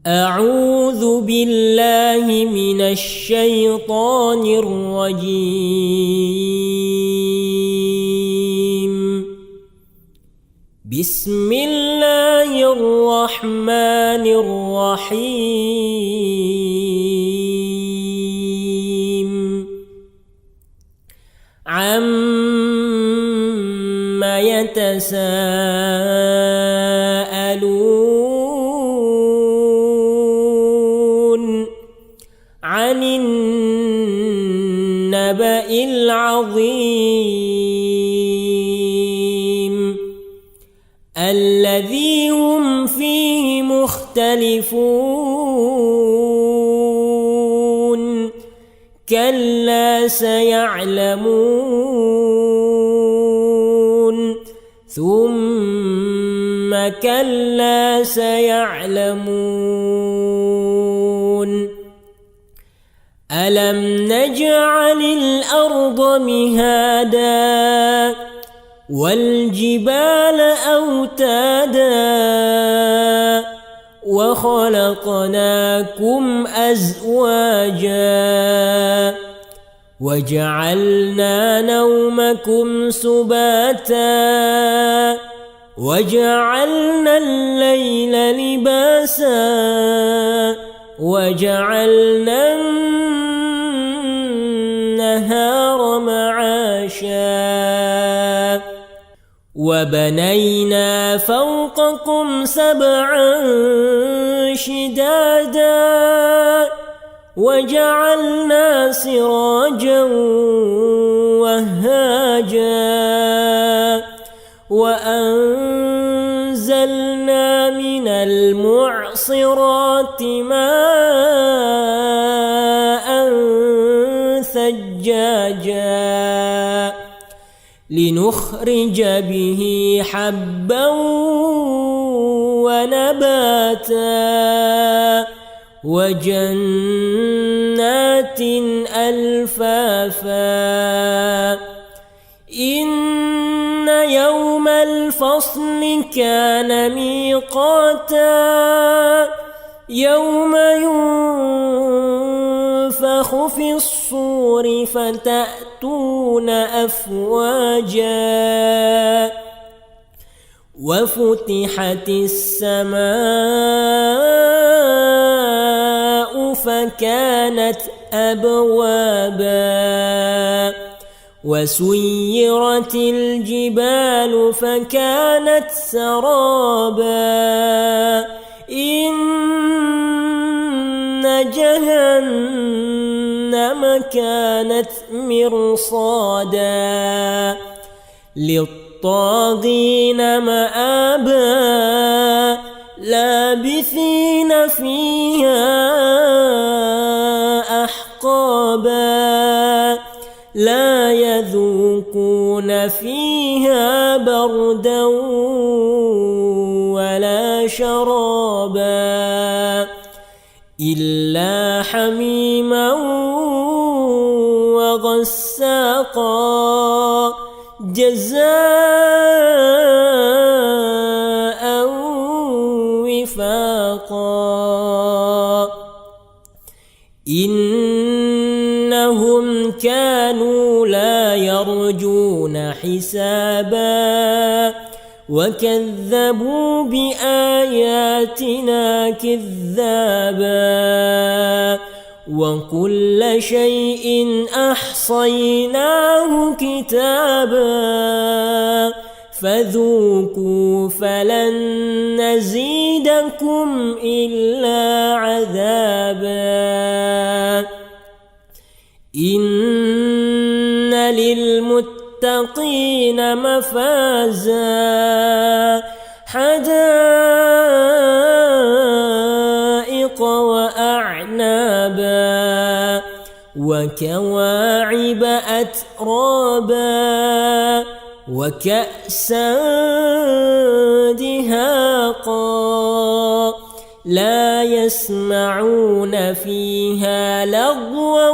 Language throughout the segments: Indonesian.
أعوذ بالله من الشيطان الرجيم. بسم الله الرحمن الرحيم. عَمَّ يتساءلون عن النبأ العظيم الذي هم فيه مختلفون. كلا سيعلمون ثم كلا سيعلمون. ألم نجعل الأرض مهادا والجبال أوتادا وخلقناكم أزواجا وجعلنا نومكم سباتا وجعلنا الليل لباسا وجعلنا النهار معاشا وبنينا فوقكم سبعا شدادا وجعلنا سراجا وهاجا وأنزلنا من المعصرات ماء ثجاجا لنخرج به حبا ونباتا وجنات ألفافا. إن يوم الفصل كان ميقاتا يوم ينفخ في الصور فتأتون أفواجا وفتحت السماء فكانت أبوابا وسيرت الجبال فكانت سرابا. إن جهنم كانت مرصادا للطاغين مآبا لابثين فيها أحقابا لا يذوقون فيها بردا ولا شرابا إلا حميما وغساقا جزاء وفاقا. إنهم كانوا لا يرجون حسابا وكذبوا بآياتنا كذابا وكل شيء أحصيناه كتابا فذوقوا فلن نزيدكم إلا عذابا. إن للمتقين مفازا حدائق وأعنابا وكواعب أترابا وكأسا دهاقا لا يسمعون فيها لغوا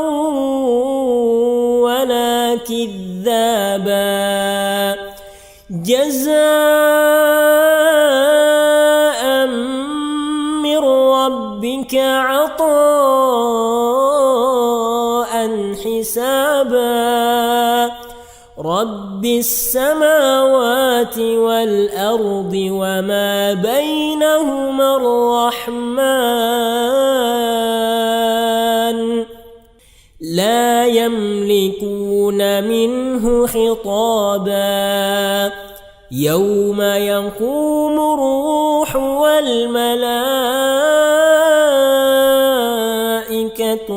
ولا كذابا جزاء من ربهم ربك عطاء حسابا رب السماوات والأرض وما بينهما الرحمن لا يملكون منه خطابا يوم يقوم الروح والملائكة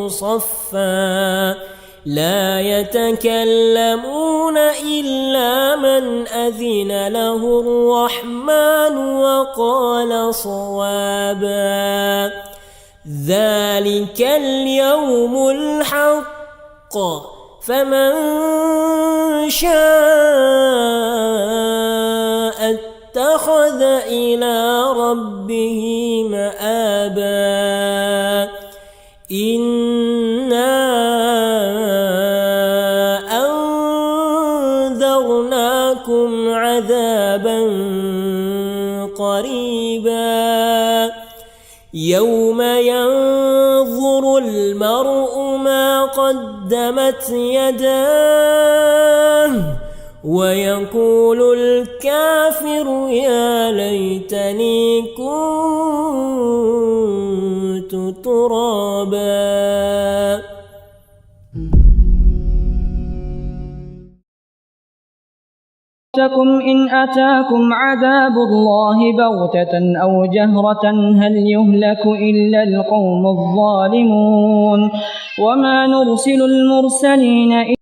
صفا لا يتكلمون إلا من أذن له الرحمن وقال صوابا ذلك اليوم الحق فمن شاء اتخذ إلى ربه مآبا إنا أنذرناكم عذابا قريبا يوم ينظر المرء ما قدمت يداه ويقول الكافر يا ليتني كنت ترابا. إن أتاكم عذاب الله بغتة أو جهرة هل يهلك إلا القوم الظالمون وما نرسل المرسلين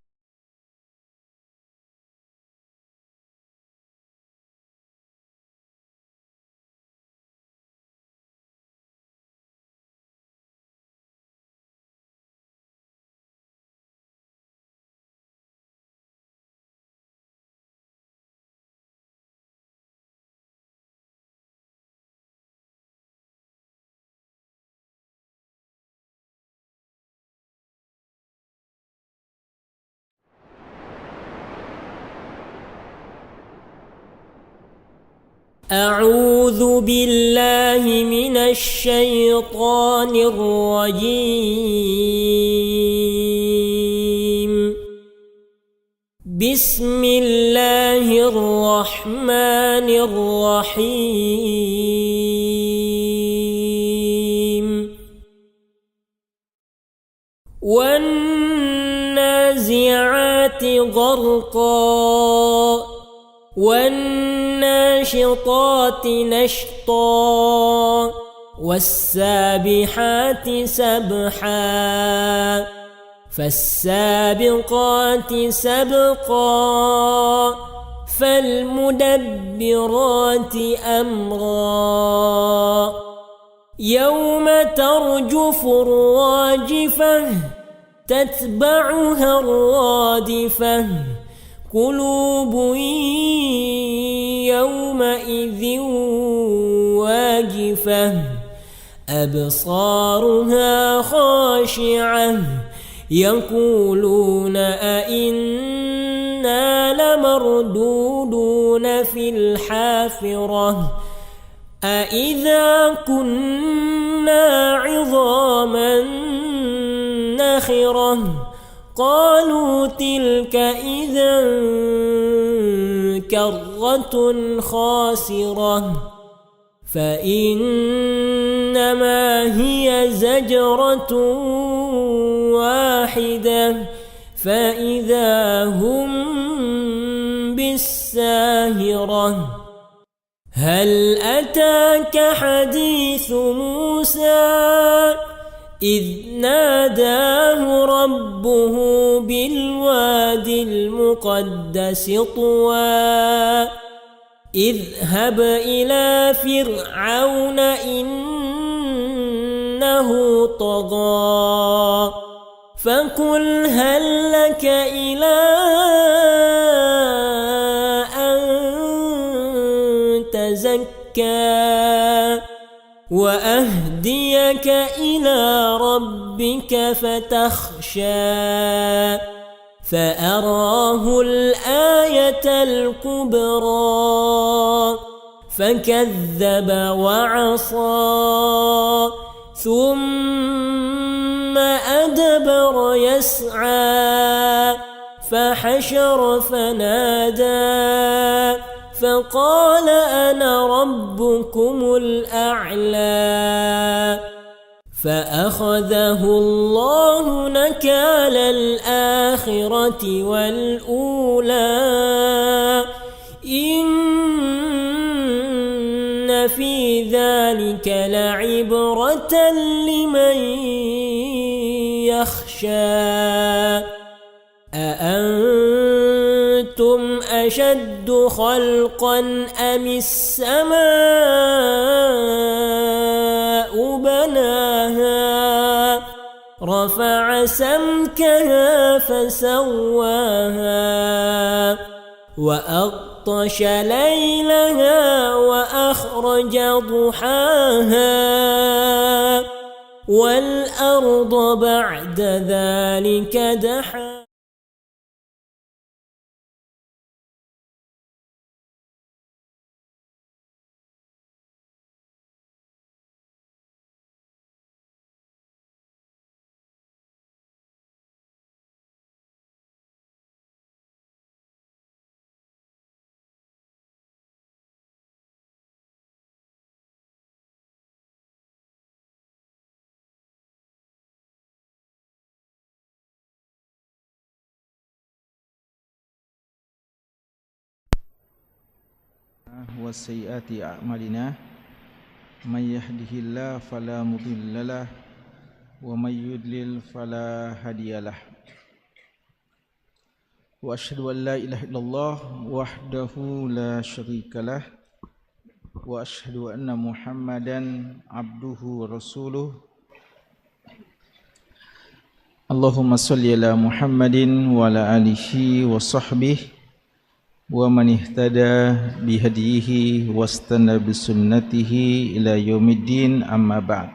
أعوذ بالله من الشيطان الرجيم بسم الله الرحمن الرحيم والنازعات غرقا والناشطات نشطا والسابحات سبحا فالسابقات سبقا فالمدبرات أمرا يوم ترجف الراجفة تتبعها الرادفة قلوب يومئذ واجفة أبصارها خاشعة يقولون أئنا لمردودون في الحافرة أئذا كنا عظاما نخرة قالوا تلك إذا كرة خاسرة فإنما هي زجرة واحدة فإذا هم بالساهرة هل أتاك حديث موسى إذ ناداه ربه بالواد المقدس طوى اذهب إلى فرعون إنه طغى فقل هل لك إلى أن تزكى وأهديك إلى ربك فتخشى فأراه الآية الكبرى فكذب وعصى ثم أدبر يسعى فحشر فنادى فقال أنا ربكم الأعلى فأخذه الله نكال الآخرة والأولى إن في ذلك لعبرة لمن يخشى أأنتم أشد خلقا أم السماء بناها رفع سمكها فسواها وأغطش ليلها وأخرج ضحاها والأرض بعد ذلك دحاها. وسيئات أعمالنا من يهده الله فلا مضل له ومن يضلل فلا هادي له وأشهد أن لا إله إلا الله وحده لا شريك له وأشهد أن محمدا عبده ورسوله اللهم صل على محمد وعلى آله وصحبه ومن اهتدى بهديه واستنى بسنته إلى يوم الدين أما بعد.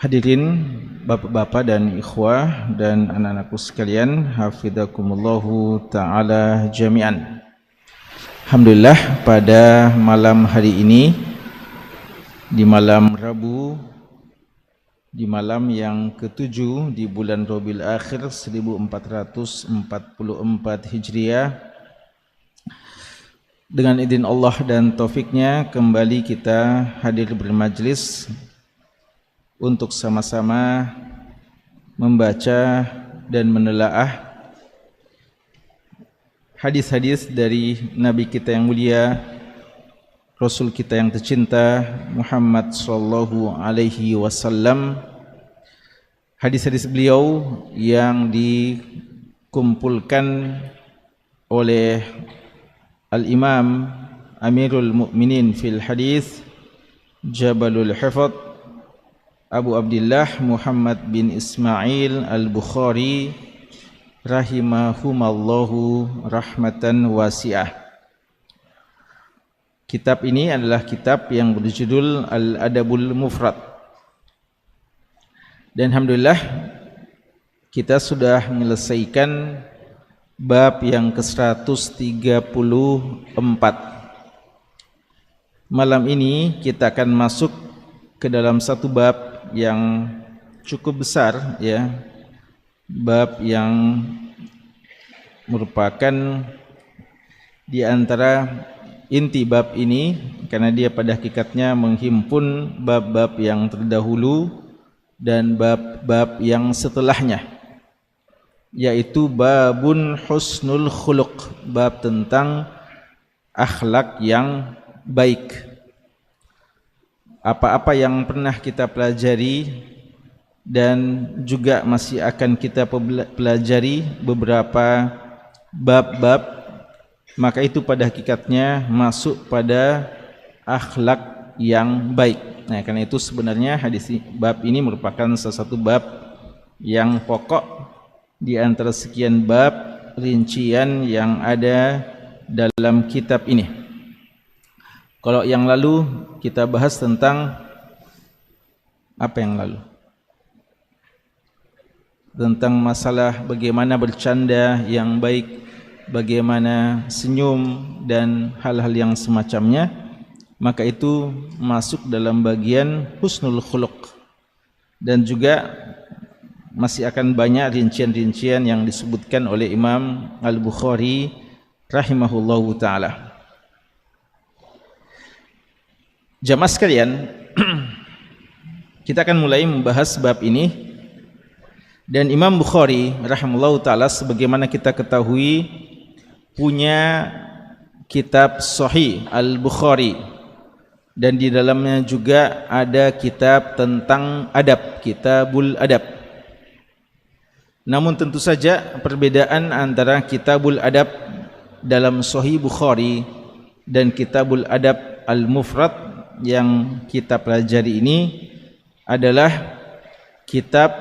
Hadirin bapak-bapak dan ikhwah dan anak-anakku sekalian, hafizakumullahu ta'ala jami'an. Alhamdulillah, pada malam hari ini, di malam Rabu, di malam yang ke-7 di bulan Rabiul Akhir 1444 Hijriah, dengan izin Allah dan taufiknya kembali kita hadir bermajlis untuk sama-sama membaca dan menelaah hadis-hadis dari Nabi kita yang mulia, Rasul kita yang tercinta Muhammad sallallahu alaihi wasallam. Hadis-hadis beliau yang dikumpulkan oleh Al-Imam Amirul Mukminin fil Hadis Jabalul Hifdz Abu Abdullah Muhammad bin Ismail Al-Bukhari rahimahumallahu rahmatan wasi'ah. Kitab ini adalah kitab yang berjudul Al-Adabul Mufrad. Dan alhamdulillah kita sudah menyelesaikan bab yang ke-134. Malam ini kita akan masuk ke dalam satu bab yang cukup besar, ya. Bab yang merupakan di antara inti bab ini, karena dia pada hakikatnya menghimpun bab-bab yang terdahulu dan bab-bab yang setelahnya, yaitu babun husnul khuluq, bab tentang akhlak yang baik. Apa-apa yang pernah kita pelajari dan juga masih akan kita pelajari beberapa bab-bab, maka itu pada hakikatnya masuk pada akhlak yang baik. Nah, karena itu sebenarnya bab ini merupakan salah satu bab yang pokok di antara sekian bab rincian yang ada dalam kitab ini. Kalau yang lalu kita bahas tentang apa yang lalu? Tentang masalah bagaimana bercanda yang baik, bagaimana senyum dan hal-hal yang semacamnya. maka itu masuk dalam bagian husnul khuluq. Dan juga masih akan banyak rincian-rincian yang disebutkan oleh Imam Al-Bukhari rahimahullahu ta'ala. Jamaah sekalian, kita akan mulai membahas bab ini. Dan Imam Bukhari rahimahullahu ta'ala sebagaimana kita ketahui punya kitab Sahih Al-Bukhari, dan di dalamnya juga ada kitab tentang adab, Kitabul Adab. Namun tentu saja perbedaan antara Kitabul Adab dalam Sahih Bukhari dan Kitabul Adab Al-Mufrad yang kita pelajari ini adalah kitab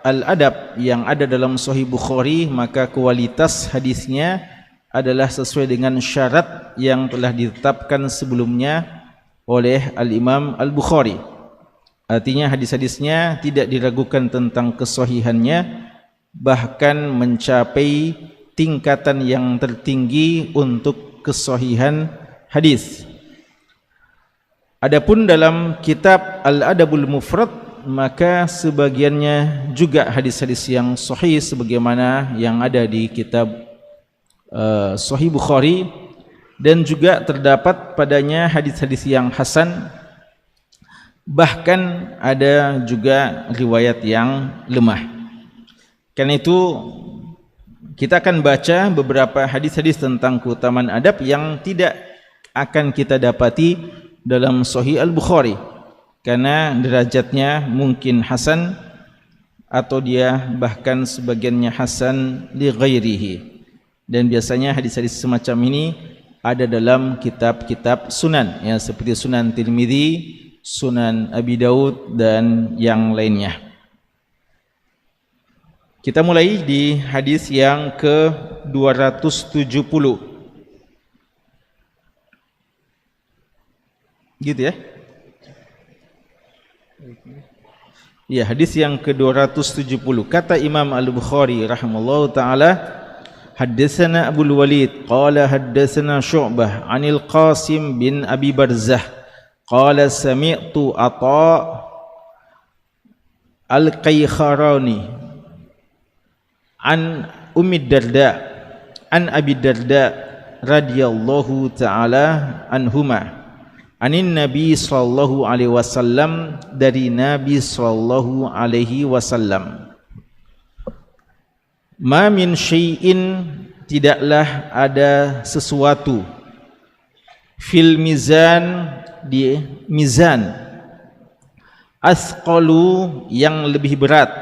Al-Adab yang ada dalam Sahih Bukhari, maka kualitas hadisnya adalah sesuai dengan syarat yang telah ditetapkan sebelumnya oleh Al-Imam Al-Bukhari. Artinya hadis-hadisnya tidak diragukan tentang kesahihannya, bahkan mencapai tingkatan yang tertinggi untuk kesahihan hadis. Adapun dalam kitab Al-Adabul Mufrad, maka sebagiannya juga hadis-hadis yang sahih sebagaimana yang ada di kitab Sahih Bukhari, dan juga terdapat padanya hadis-hadis yang hasan, bahkan ada juga riwayat yang lemah. Karena itu kita akan baca beberapa hadis-hadis tentang keutamaan adab yang tidak akan kita dapati dalam Sahih Al-Bukhari, karena derajatnya mungkin hasan atau dia bahkan sebagiannya hasan li ghairihi. Dan biasanya hadis-hadis semacam ini ada dalam kitab-kitab sunan, ya, seperti Sunan Tirmidzi, Sunan Abi Daud dan yang lainnya. Kita mulai di hadis yang ke-270. Gitu ya. Ya, hadis yang ke-270. Kata Imam Al-Bukhari rahimahullahu taala, حدثنا أبو الوليد قال حدثنا شعبة عن القاسم بن أبي برزة قال سمعت عطاء القيخراني عن أم الدرداء عن أبي الدرداء رضي الله تعالى عنهما عن النبي صلى الله عليه وسلم dari Nabi sallallahu alaihi wasallam. Ma min syai'in, tidaklah ada sesuatu, fil mizan, di mizan, asqalu, yang lebih berat,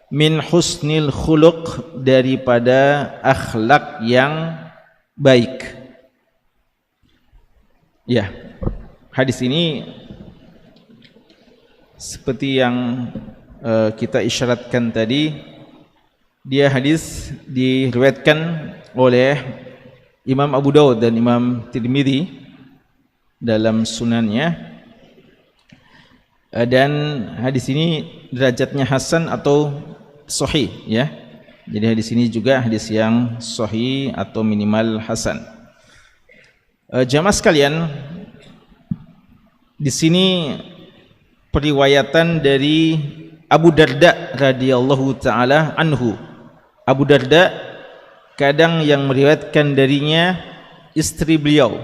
min husnil khuluq, daripada akhlak yang baik. Ya, hadis ini seperti yang kita isyaratkan tadi, dia hadis diriwayatkan oleh Imam Abu Daud dan Imam Tirmidzi dalam sunannya, dan hadis ini derajatnya hasan atau sahih, ya. Jadi hadis ini juga hadis yang sahih atau minimal hasan. Jamaah sekalian, di sini periwayatan dari Abu Darda radhiyallahu taala anhu. Abu Darda kadang yang meriwayatkan darinya istri beliau,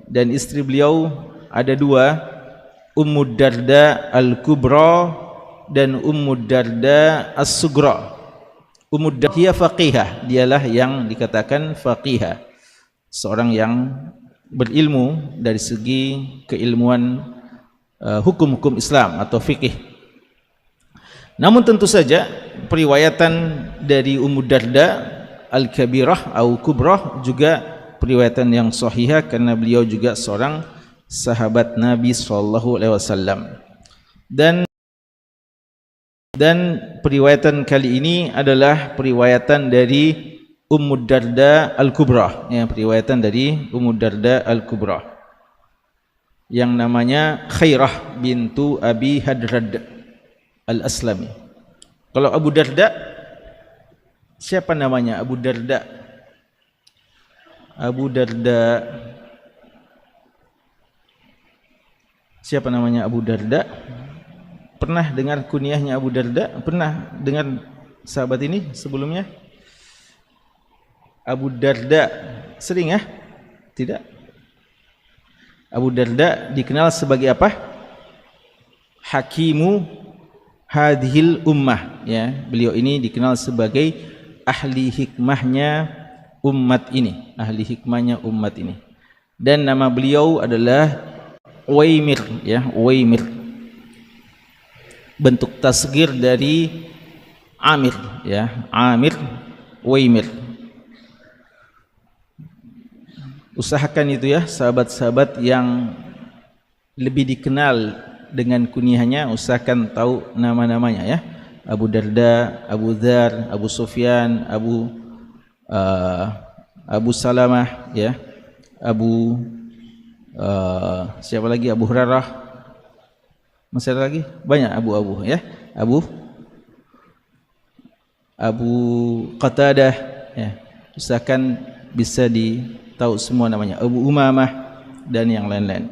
dan istri beliau ada dua, Ummu Darda Al-Kubra dan Ummu Darda As-Sugra. Ummu Darda dia faqihah, dialah yang dikatakan faqihah, seorang yang berilmu dari segi keilmuan hukum-hukum Islam atau fikih. Namun tentu saja periwayatan dari Ummu Darda Al-Kabirah atau Kubrah juga periwayatan yang sahihah, karena beliau juga seorang sahabat Nabi sallallahu alaihi wasallam. Dan periwayatan kali ini adalah periwayatan dari Ummu Darda Al-Kubrah, ya, periwayatan dari Ummu Darda Al-Kubrah yang namanya Khairah bintu Abi Hadrad Al-Aslami. Kalau Abu Darda, siapa namanya Abu Darda? Abu Darda Siapa namanya Abu Darda? Pernah dengar kunyahnya Abu Darda? Pernah dengar sahabat ini sebelumnya? Abu Darda, sering ya? Tidak. Abu Darda dikenal sebagai apa? Hakimu hadhil ummah, ya. Beliau ini dikenal sebagai ahli hikmahnya umat ini, ahli hikmahnya umat ini. Dan nama beliau adalah Uwaimir, ya, Uwaimir. Bentuk tasghir dari Amir, ya, Amir, Uwaimir. Usahakan itu ya, sahabat-sahabat yang lebih dikenal dengan kunyahnya, usahakan tahu nama-namanya ya. Abu Darda, Abu Dzar, Abu Sufyan, Abu Salamah, ya, siapa lagi? Abu Hurairah. Masih ada lagi? Banyak Abu ya. Abu Qatadah, ya. Usahakan bisa tahu semua namanya. Abu Umamah dan yang lain-lain.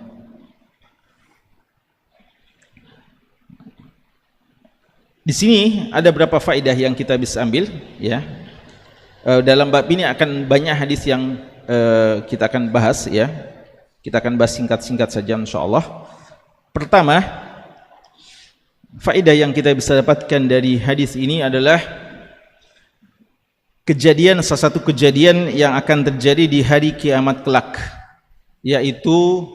Di sini ada beberapa faedah yang kita bisa ambil, ya. Dalam bab ini akan banyak hadis yang kita akan bahas, ya. Kita akan bahas singkat-singkat saja insyaallah. Pertama, faedah yang kita bisa dapatkan dari hadis ini adalah salah satu kejadian yang akan terjadi di hari kiamat kelak, yaitu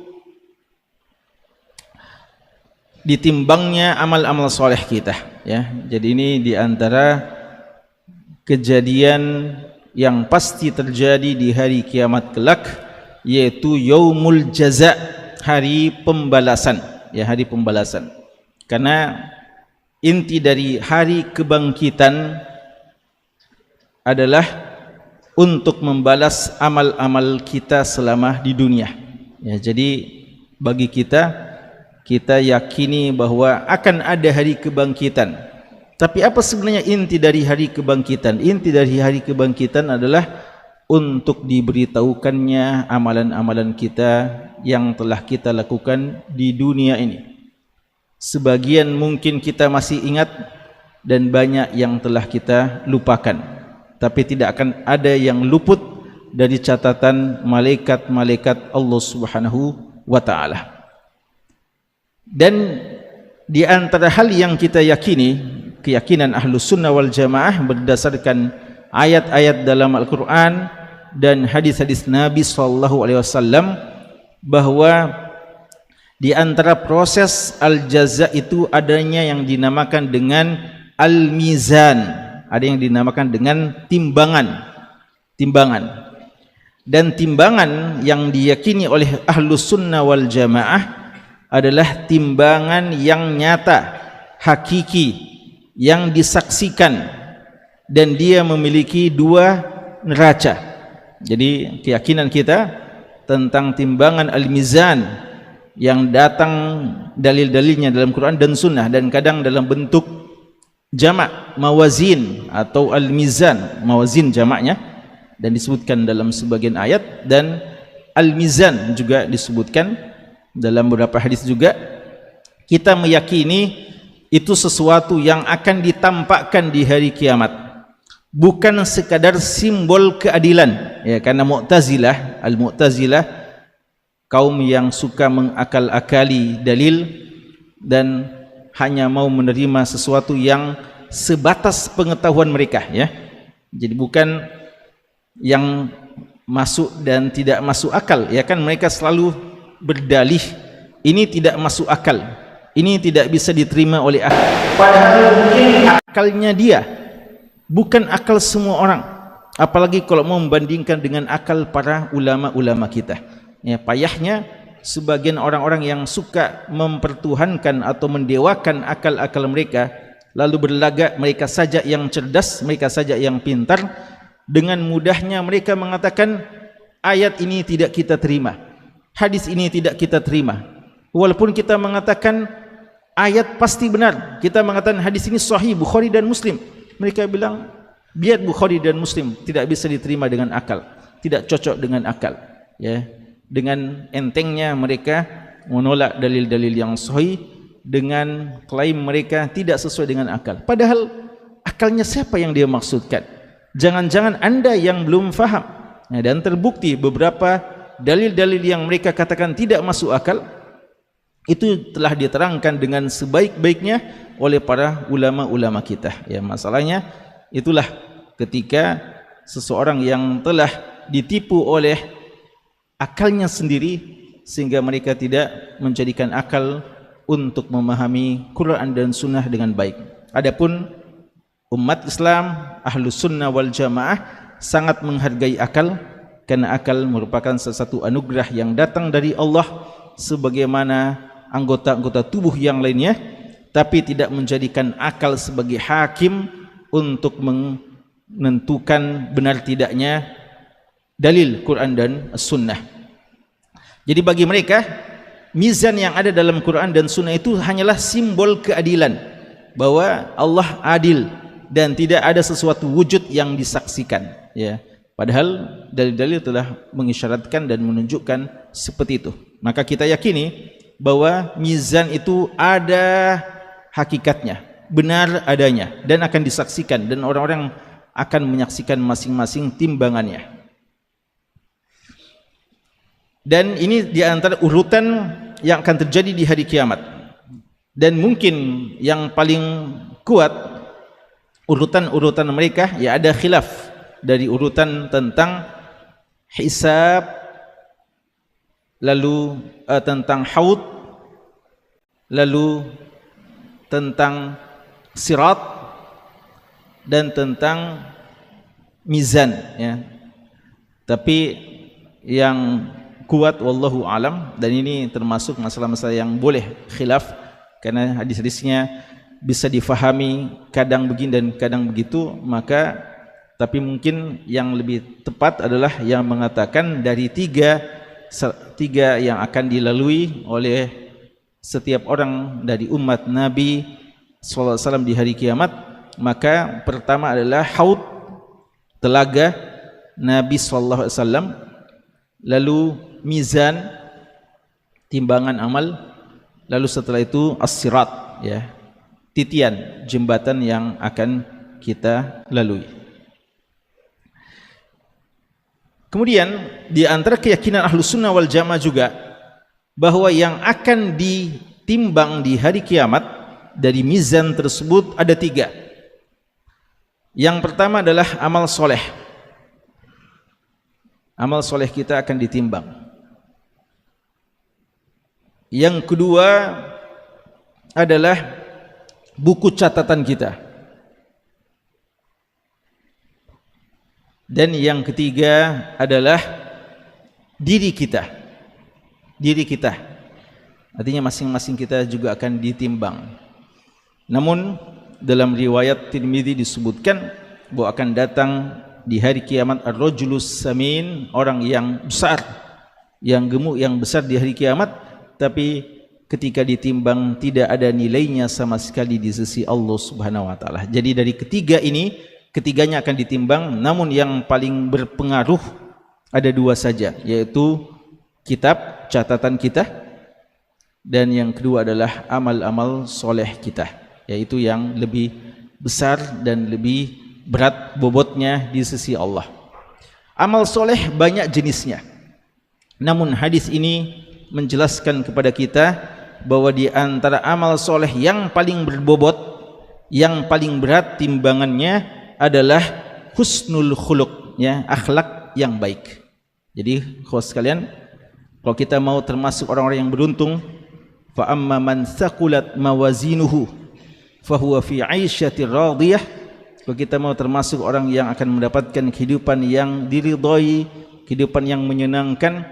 ditimbangnya amal-amal soleh kita, ya. Jadi ini diantara kejadian yang pasti terjadi di hari kiamat kelak, yaitu yaumul jaza, hari pembalasan, ya, hari pembalasan. Karena inti dari hari kebangkitan adalah untuk membalas amal-amal kita selama di dunia, ya. Jadi bagi kita yakini bahwa akan ada hari kebangkitan. Tapi apa sebenarnya inti dari hari kebangkitan? Inti dari hari kebangkitan adalah untuk diberitahukannya amalan-amalan kita yang telah kita lakukan di dunia ini. Sebagian mungkin kita masih ingat dan banyak yang telah kita lupakan. Tapi tidak akan ada yang luput dari catatan malaikat-malaikat Allah Subhanahu wa taala. Dan di antara hal yang kita yakini, keyakinan Ahlus Sunnah wal Jamaah berdasarkan ayat-ayat dalam Al-Quran dan hadis-hadis Nabi SAW, bahwa di antara proses al-jaza itu adanya yang dinamakan dengan al-mizan, ada yang dinamakan dengan timbangan. Dan timbangan yang diyakini oleh Ahlus Sunnah wal Jamaah adalah timbangan yang nyata, hakiki, yang disaksikan, dan dia memiliki dua neraca. Jadi keyakinan kita tentang timbangan al-mizan yang datang dalil-dalilnya dalam Quran dan Sunnah, dan kadang dalam bentuk jamak, mawazin atau al-mizan, mawazin jamaknya, dan disebutkan dalam sebagian ayat, dan al-mizan juga disebutkan dalam beberapa hadis juga. Kita meyakini itu sesuatu yang akan ditampakkan di hari kiamat, bukan sekadar simbol keadilan, ya. Karena Mu'tazilah, al-Mu'tazilah, kaum yang suka mengakal-akali dalil dan hanya mau menerima sesuatu yang sebatas pengetahuan mereka, ya. Jadi bukan yang masuk dan tidak masuk akal, ya kan. Mereka selalu berdalih ini tidak masuk akal, ini tidak bisa diterima oleh akal, padahal mungkin akalnya dia, bukan akal semua orang. Apalagi kalau mau membandingkan dengan akal para ulama-ulama kita, ya. Payahnya sebagian orang-orang yang suka mempertuhankan atau mendewakan akal-akal mereka, lalu berlagak mereka saja yang cerdas, mereka saja yang pintar. Dengan mudahnya mereka mengatakan ayat ini tidak kita terima, hadis ini tidak kita terima, walaupun kita mengatakan ayat pasti benar, kita mengatakan hadis ini sahih Bukhari dan Muslim, mereka bilang biar Bukhari dan Muslim tidak bisa diterima dengan akal, tidak cocok dengan akal, ya. Dengan entengnya mereka menolak dalil-dalil yang sahih dengan klaim mereka tidak sesuai dengan akal. Padahal akalnya siapa yang dia maksudkan? Jangan-jangan Anda yang belum faham. Nah, dan terbukti beberapa dalil-dalil yang mereka katakan tidak masuk akal itu telah diterangkan dengan sebaik-baiknya oleh para ulama-ulama kita. Ya, masalahnya itulah ketika seseorang yang telah ditipu oleh akalnya sendiri sehingga mereka tidak menjadikan akal untuk memahami Quran dan Sunnah dengan baik. Adapun umat Islam Ahlus Sunnah wal Jamaah sangat menghargai akal, karena akal merupakan sesuatu anugerah yang datang dari Allah sebagaimana anggota-anggota tubuh yang lainnya, tapi tidak menjadikan akal sebagai hakim untuk menentukan benar tidaknya dalil Quran dan Sunnah. Jadi bagi mereka mizan yang ada dalam Quran dan Sunnah itu hanyalah simbol keadilan, bahwa Allah adil dan tidak ada sesuatu wujud yang disaksikan, ya. Padahal dalil-dalil telah mengisyaratkan dan menunjukkan seperti itu. Maka kita yakini bahwa mizan itu ada hakikatnya, benar adanya, dan akan disaksikan, dan orang-orang akan menyaksikan masing-masing timbangannya. Dan ini di antara urutan yang akan terjadi di hari kiamat. Dan mungkin yang paling kuat urutan-urutan mereka, ya ada khilaf dari urutan tentang hisab, lalu tentang haud, lalu tentang sirat, dan tentang mizan, ya. Tapi yang kuat wallahu alam, dan ini termasuk masalah-masalah yang boleh khilaf karena hadis-hadisnya bisa difahami kadang begini dan kadang begitu, maka tapi mungkin yang lebih tepat adalah yang mengatakan dari tiga yang akan dilalui oleh setiap orang dari umat Nabi SAW di hari kiamat. Maka pertama adalah haud, telaga Nabi SAW, lalu mizan, timbangan amal, lalu setelah itu as-sirat, ya, titian, jembatan yang akan kita lalui. Kemudian di antara keyakinan Ahlus Sunnah wal Jamaah juga bahwa yang akan ditimbang di hari kiamat dari mizan tersebut ada tiga. Yang pertama adalah amal soleh. Amal soleh kita akan ditimbang. Yang kedua adalah buku catatan kita. Dan yang ketiga adalah diri kita. Diri kita. Artinya masing-masing kita juga akan ditimbang. Namun dalam riwayat Tirmidzi disebutkan bahwa akan datang di hari kiamat ar-rajulus samin, orang yang besar, yang gemuk, yang besar di hari kiamat, tapi ketika ditimbang tidak ada nilainya sama sekali di sisi Allah Subhanahu wa taala. Jadi dari ketiga ini, ketiganya akan ditimbang, namun yang paling berpengaruh ada dua saja, yaitu kitab catatan kita, dan yang kedua adalah amal-amal soleh kita, yaitu yang lebih besar dan lebih berat bobotnya di sisi Allah. Amal soleh banyak jenisnya, namun hadis ini menjelaskan kepada kita bahwa di antara amal soleh yang paling berbobot, yang paling berat timbangannya adalah husnul khuluq, ya, akhlak yang baik. Jadi khusus sekalian, kalau kita mau termasuk orang-orang yang beruntung, fa amma man thaqulat mawazinuhu fahuwa fi 'aisyatir radiyah, kalau kita mau termasuk orang yang akan mendapatkan kehidupan yang diridhai, kehidupan yang menyenangkan,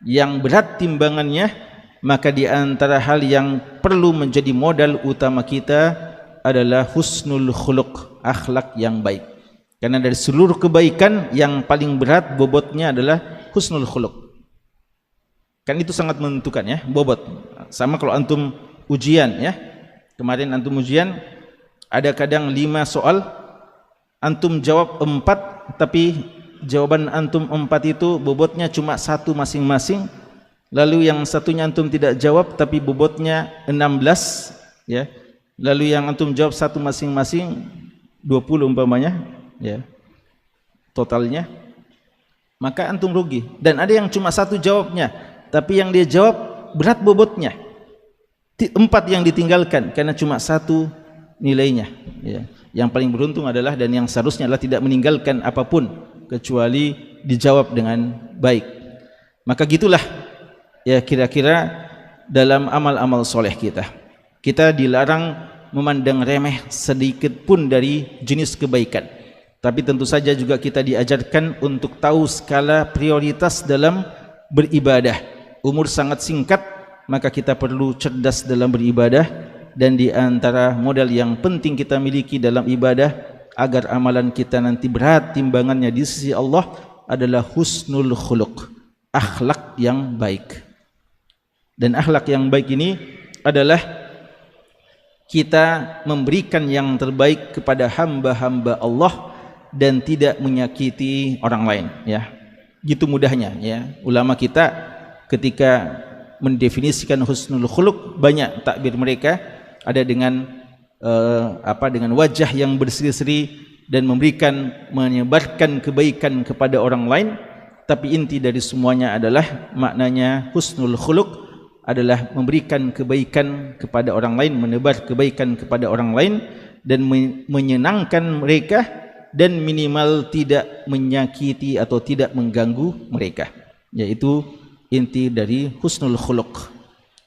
yang berat timbangannya, maka di antara hal yang perlu menjadi modal utama kita adalah husnul khuluq, akhlak yang baik. Karena dari seluruh kebaikan yang paling berat bobotnya adalah husnul khuluq. Kan itu sangat menentukan, ya, bobot. Sama kalau antum ujian, ya. Kemarin antum ujian ada kadang 5 soal, antum jawab 4, tapi jawaban antum 4 itu bobotnya cuma 1 masing-masing, Lalu yang satunya antum tidak jawab tapi bobotnya 16, ya. Lalu yang antum jawab satu masing-masing 20 umpamanya, ya. Totalnya, maka antum rugi. Dan ada yang cuma satu jawabnya, tapi yang dia jawab berat bobotnya. 4 yang ditinggalkan karena cuma satu nilainya, ya. Yang paling beruntung adalah dan yang seharusnya adalah tidak meninggalkan apapun kecuali dijawab dengan baik. Maka gitulah ya kira-kira dalam amal-amal soleh kita. Kita dilarang memandang remeh sedikit pun dari jenis kebaikan. Tapi tentu saja juga kita diajarkan untuk tahu skala prioritas dalam beribadah. Umur sangat singkat, maka kita perlu cerdas dalam beribadah. Dan di antara modal yang penting kita miliki dalam ibadah agar amalan kita nanti berat timbangannya di sisi Allah adalah husnul khuluq, akhlak yang baik. Dan akhlak yang baik ini adalah kita memberikan yang terbaik kepada hamba-hamba Allah dan tidak menyakiti orang lain, ya. Gitu mudahnya, ya. Ulama kita ketika mendefinisikan husnul khuluq, banyak takbir mereka ada dengan dengan wajah yang berseri-seri dan menyebarkan kebaikan kepada orang lain. Tapi inti dari semuanya adalah maknanya husnul khuluq adalah memberikan kebaikan kepada orang lain, menebar kebaikan kepada orang lain dan menyenangkan mereka dan minimal tidak menyakiti atau tidak mengganggu mereka. Yaitu inti dari husnul khuluq.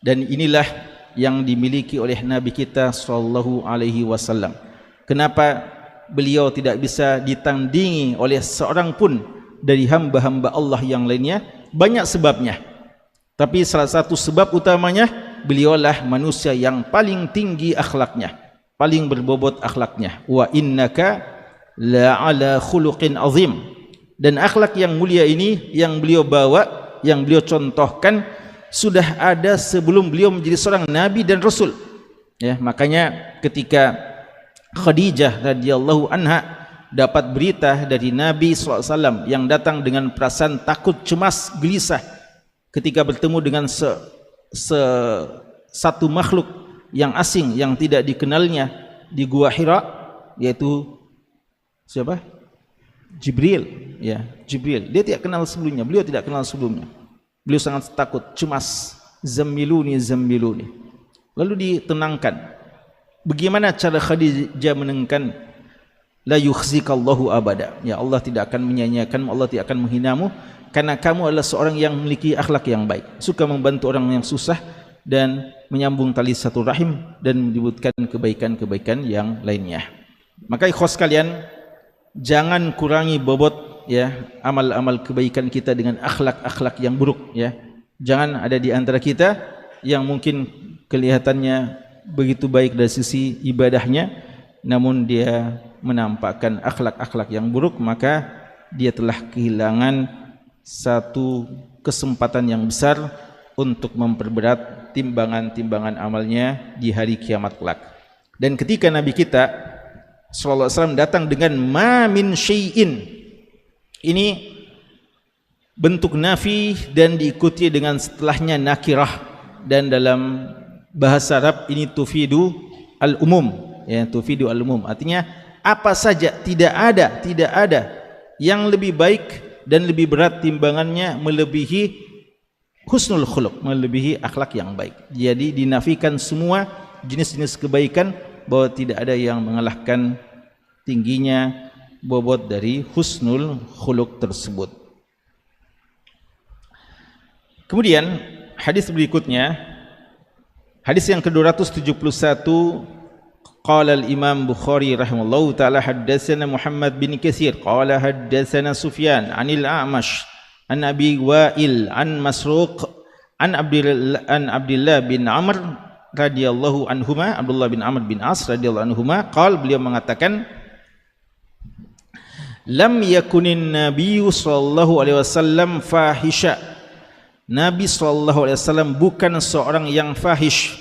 Dan inilah yang dimiliki oleh Nabi kita sallallahu alaihi wasallam. Kenapa beliau tidak bisa ditandingi oleh seorang pun dari hamba-hamba Allah yang lainnya? Banyak sebabnya. Tapi salah satu sebab utamanya, beliaulah manusia yang paling tinggi akhlaknya, paling berbobot akhlaknya. Wa innaka la'ala khuluqin azim. Dan akhlak yang mulia ini yang beliau bawa, yang beliau contohkan sudah ada sebelum beliau menjadi seorang nabi dan rasul. Ya, makanya ketika Khadijah radhiyallahu anha dapat berita dari Nabi SAW yang datang dengan perasaan takut, cemas, gelisah ketika bertemu dengan satu makhluk yang asing yang tidak dikenalnya di Gua Hira, yaitu siapa? Jibril, ya, Jibril. Dia tidak kenal sebelumnya, beliau tidak kenal sebelumnya. Beliau sangat takut, cemas. Zammiluni, zammiluni. Lalu ditenangkan. Bagaimana cara Khadijah menenangkan? La yukhzikallahu abada. Ya, Allah tidak akan menyanyiakanmu, Allah tidak akan menghinamu, karena kamu adalah seorang yang memiliki akhlak yang baik, suka membantu orang yang susah dan menyambung tali satu rahim dan menyebutkan kebaikan-kebaikan yang lainnya. Maka ikhwas sekalian, jangan kurangi bobot, ya, amal-amal kebaikan kita dengan akhlak-akhlak yang buruk, ya. Jangan ada di antara kita yang mungkin kelihatannya begitu baik dari sisi ibadahnya, namun dia menampakkan akhlak-akhlak yang buruk, maka dia telah kehilangan satu kesempatan yang besar untuk memperberat timbangan-timbangan amalnya di hari kiamat kelak. Dan ketika Nabi kita sallallahu alaihi wasallam datang dengan ma min syai'in, ini bentuk nafi dan diikuti dengan setelahnya nakirah, dan dalam bahasa Arab ini tufidu al-umum, ya, tufidu al-umum, artinya apa saja, tidak ada yang lebih baik dan lebih berat timbangannya melebihi husnul khuluq, melebihi akhlak yang baik. Jadi dinafikan semua jenis-jenis kebaikan, bahwa tidak ada yang mengalahkan tingginya bobot dari husnul khuluq tersebut. Kemudian hadis berikutnya, hadis yang ke-271, qala al-Imam Bukhari rahimahullahu taala haddatsana Muhammad bin Katsir qala haddatsana Sufyan 'anil A'mash an Abi Wa'il an Masruq an Abdullah bin Amr radhiyallahu anhuma, Abdullah bin Amr bin As radhiyallahu anhuma, qala, beliau mengatakan, lam yakunin nabiyyu sallallahu alaihi wasallam fahisha. Nabi sallallahu alaihi wasallam bukan seorang yang fahish,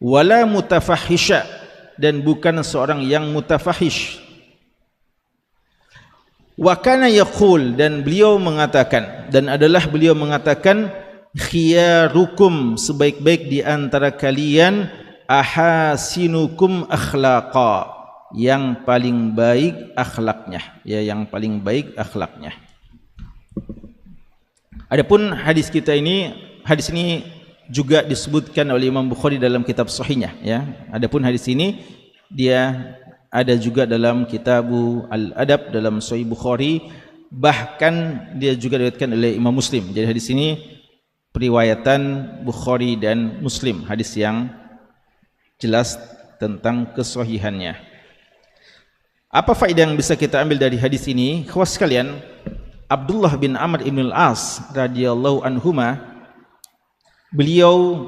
wala mutafahisha, dan bukan seorang yang mutafahish. Wa kana yaqul, dan beliau mengatakan, dan adalah beliau mengatakan, khiyarukum, sebaik-baik di antara kalian, ahasinukum akhlaqa, yang paling baik akhlaknya, ya, yang paling baik akhlaknya. Adapun hadis ini juga disebutkan oleh Imam Bukhari dalam kitab Sahihnya, ya. Adapun hadis ini dia ada juga dalam Kitabul Adab dalam Sahih Bukhari, bahkan dia juga diriwayatkan oleh Imam Muslim. Jadi hadis ini periwayatan Bukhari dan Muslim, hadis yang jelas tentang kesahihannya. Apa faedah yang bisa kita ambil dari hadis ini? Khawas sekalian, Abdullah bin Amr ibn al-As radhiyallahu anhuma, beliau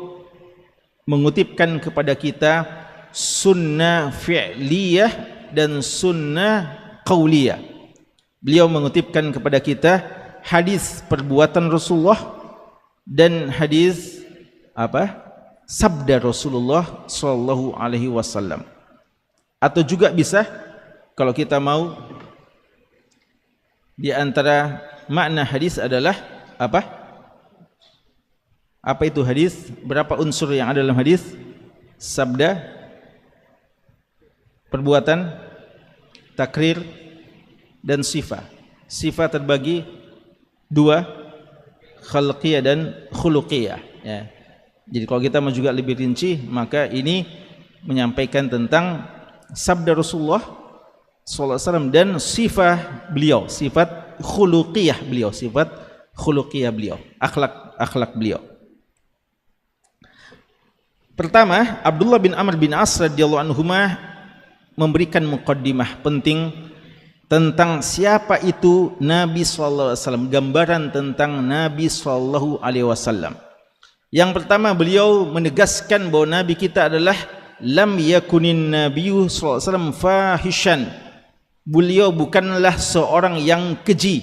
mengutipkan kepada kita sunnah fi'liyah dan sunnah qauliyah. Beliau mengutipkan kepada kita hadis perbuatan Rasulullah dan hadis sabda Rasulullah sallallahu alaihi wasallam. Atau juga bisa, kalau kita mau, di antara makna hadis adalah apa? Apa itu hadis? Berapa unsur yang ada dalam hadis? Sabda, perbuatan, takrir, dan sifat. Sifat terbagi dua, khalqiyah dan khuluqiyah, ya. Jadi kalau kita mau juga lebih rinci, maka ini menyampaikan tentang sabda Rasulullah sallallahu alaihi wasallam dan sifat beliau, sifat khuluqiyah beliau, sifat khuluqiyah beliau, akhlak beliau. Pertama, Abdullah bin Amr bin As radhiyallahu anhuma memberikan muqaddimah penting tentang siapa itu Nabi sallallahu alaihi wasallam, gambaran tentang Nabi sallallahu alaihi wasallam. Yang pertama, beliau menegaskan bahwa Nabi kita adalah lam yakunin nabiyyu sallallahu alaihi wasallam fahishan. Beliau bukanlah seorang yang keji.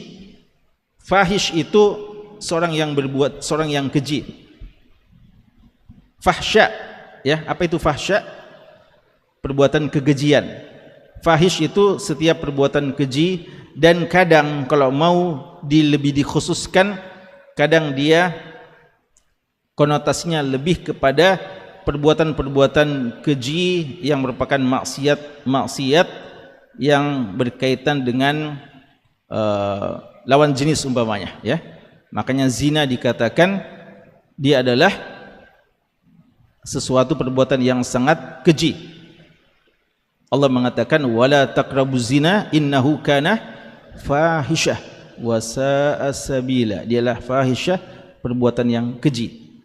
Fahish itu seorang yang berbuat, seorang yang keji. Fahsya, ya, apa itu fahsya? Perbuatan kekejian. Fahish itu setiap perbuatan keji, dan kadang kalau mau lebih dikhususkan, kadang dia konotasinya lebih kepada perbuatan-perbuatan keji yang merupakan maksiat yang berkaitan dengan lawan jenis umpamanya, ya. Makanya zina dikatakan dia adalah sesuatu perbuatan yang sangat keji. Allah mengatakan wala taqrabuz zina innahu kana fahishah wa sa'a sabila. Dialah fahishah, perbuatan yang keji.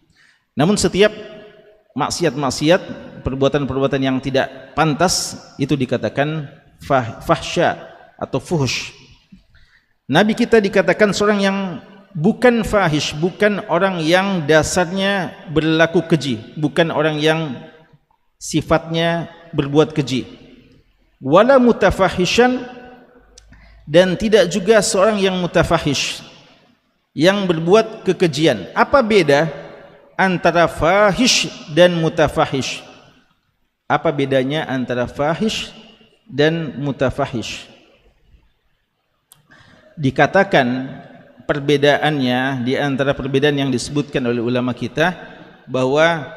Namun setiap maksiat-maksiat, perbuatan-perbuatan yang tidak pantas, itu dikatakan fahsya atau fuhush. Nabi kita dikatakan seorang yang bukan fahish, bukan orang yang dasarnya berlaku keji, bukan orang yang sifatnya berbuat keji. Wala mutafahishan, dan tidak juga seorang yang mutafahish, yang berbuat kekejian. Apa beda antara fahish dan mutafahish? Apa bedanya antara fahish dan mutafahish? Dikatakan perbedaannya, di antara perbedaan yang disebutkan oleh ulama kita, bahwa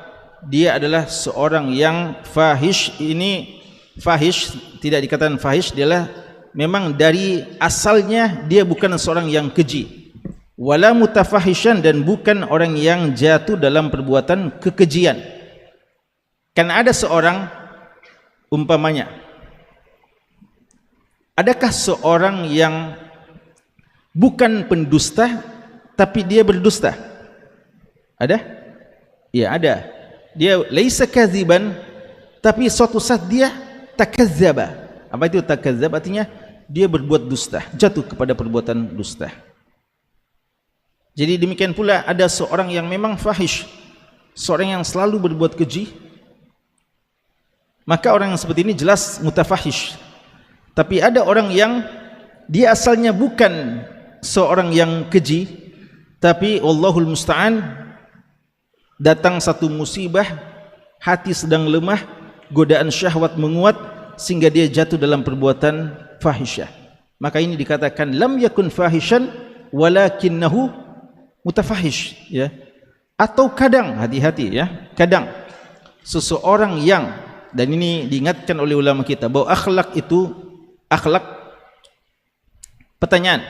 dia adalah seorang yang fahish. Ini fahish tidak dikatakan fahish, dialah memang dari asalnya dia bukan seorang yang keji. Wala mutafahishan, dan bukan orang yang jatuh dalam perbuatan kekejian. Kan ada seorang, umpamanya, adakah seorang yang bukan pendusta tapi dia berdusta? Ada? Ya, ada. Dia laisa kadziban, tapi suatu saat dia takazzaba. Apa itu takazzab? Artinya dia berbuat dusta, jatuh kepada perbuatan dusta. Jadi demikian pula ada seorang yang memang fahish, seorang yang selalu berbuat keji, maka orang yang seperti ini jelas mutafahish. Tapi ada orang yang dia asalnya bukan seorang yang keji, tapi wallahul musta'an, datang satu musibah, hati sedang lemah, godaan syahwat menguat, sehingga dia jatuh dalam perbuatan fahisyah. Maka ini dikatakan lam yakun fahishan walakinnahu mutafahish, ya. Atau kadang, hati-hati ya, kadang seseorang yang, dan ini diingatkan oleh ulama kita bahwa akhlak itu, akhlak, pertanyaan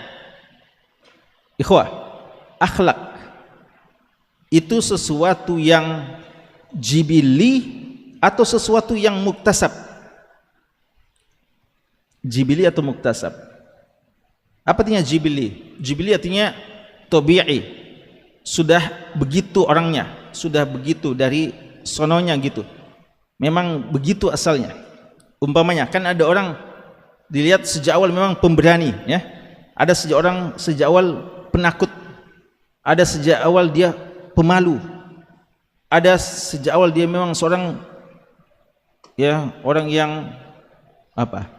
ikhwah, akhlak itu sesuatu yang jibili atau sesuatu yang muktasab? Jibili atau muktasab? Apa artinya jibili? Jibili artinya tabi'i, sudah begitu orangnya, sudah begitu dari sononya gitu, memang begitu asalnya. Umpamanya kan ada orang dilihat sejak awal memang pemberani ya, ada sejak awal penakut, ada sejak awal dia pemalu, ada sejak awal dia memang seorang ya orang yang apa,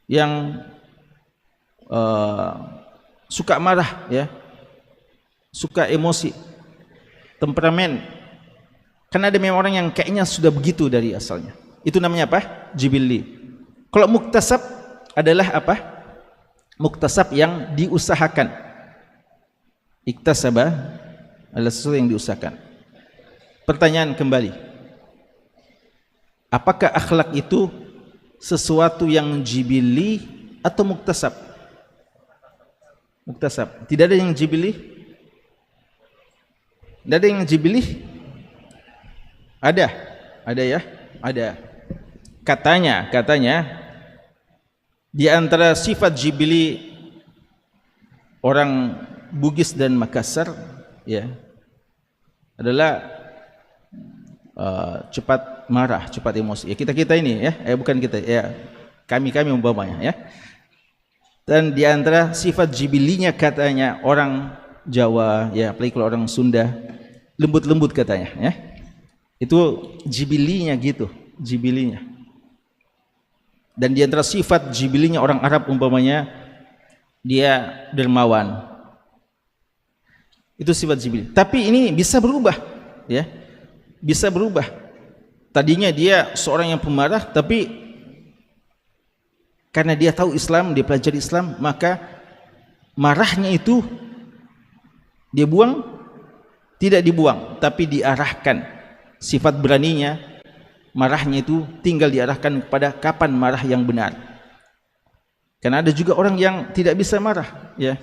yang suka marah ya, suka emosi, temperamen. Karena ada memang orang yang kayaknya sudah begitu dari asalnya. Itu namanya apa? Jibili. Kalau muktasab adalah apa? Muktasab yang diusahakan. Iktasaba adalah sesuatu yang diusahakan. Pertanyaan kembali, apakah akhlak itu sesuatu yang jibili atau muktasab? Muktasab. Tidak ada yang jibili? Tidak ada yang jibili? Ada ya, ada. Katanya di antara sifat jibili orang Bugis dan Makassar ya adalah cepat marah, cepat emosi. Ya kita ini ya, bukan kita ya, kami umpamanya ya. Dan di antara sifat jibilinya katanya orang Jawa ya, apalagi kalau orang Sunda, lembut katanya ya. Itu jibilinya gitu, jibilinya. Dan di antara sifat jibilinya orang Arab umpamanya dia dermawan. Itu sifat jibili. Tapi ini bisa berubah ya. Bisa berubah. Tadinya dia seorang yang pemarah, tapi karena dia tahu Islam, dia pelajari Islam, maka marahnya itu dia buang, tidak dibuang, tapi diarahkan. Sifat beraninya, marahnya itu tinggal diarahkan kepada kapan marah yang benar. Karena ada juga orang yang tidak bisa marah ya.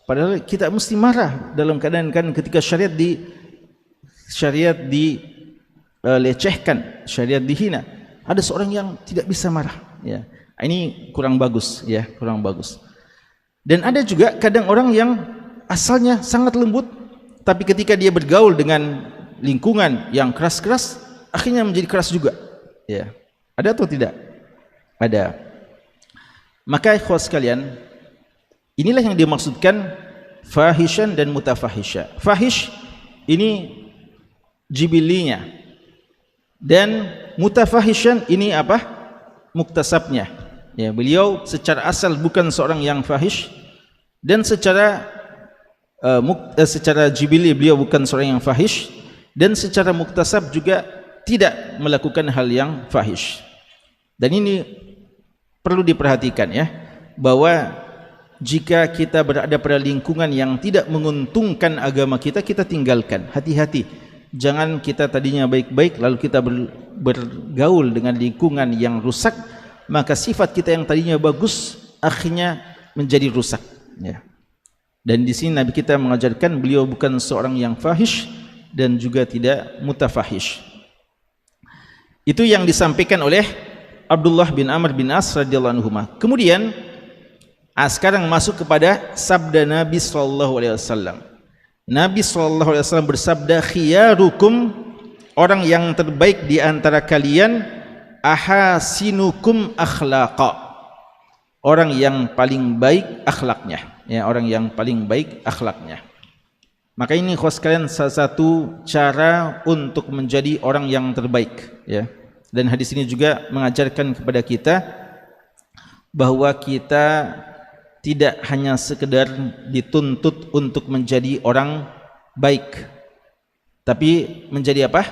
Padahal kita mesti marah dalam keadaan kan ketika syariat dilecehkan, syariat dihina. Ada seorang yang tidak bisa marah ya. Ini kurang bagus ya, kurang bagus. Dan ada juga kadang orang yang asalnya sangat lembut, tapi ketika dia bergaul dengan lingkungan yang keras-keras, akhirnya menjadi keras juga ya. Ada atau tidak? Ada. Maka ikhwah sekalian, inilah yang dimaksudkan fahishan dan mutafahisha. Fahish ini jibilinya, dan mutafahishan ini apa? Muktasabnya ya. Beliau secara asal bukan seorang yang fahish, dan secara jibili beliau bukan seorang yang fahish, dan secara muktasab juga tidak melakukan hal yang fahish. Dan ini perlu diperhatikan ya, bahwa jika kita berada pada lingkungan yang tidak menguntungkan agama kita, kita tinggalkan. Hati-hati, jangan kita tadinya baik-baik lalu kita bergaul dengan lingkungan yang rusak, maka sifat kita yang tadinya bagus akhirnya menjadi rusak ya. Dan di sini Nabi kita mengajarkan beliau bukan seorang yang fahish dan juga tidak mutafahish. Itu yang disampaikan oleh Abdullah bin Amr bin As radhiyallahu anhu. Kemudian sekarang masuk kepada sabda Nabi sallallahu alaihi wasallam. Nabi sallallahu alaihi wasallam bersabda, khiyarukum, orang yang terbaik di antara kalian, ahasinukum akhlaqa, orang yang paling baik akhlaknya ya, orang yang paling baik akhlaknya. Maka ini khos kalian salah satu cara untuk menjadi orang yang terbaik ya. Dan hadis ini juga mengajarkan kepada kita bahwa kita tidak hanya sekedar dituntut untuk menjadi orang baik, tapi menjadi apa?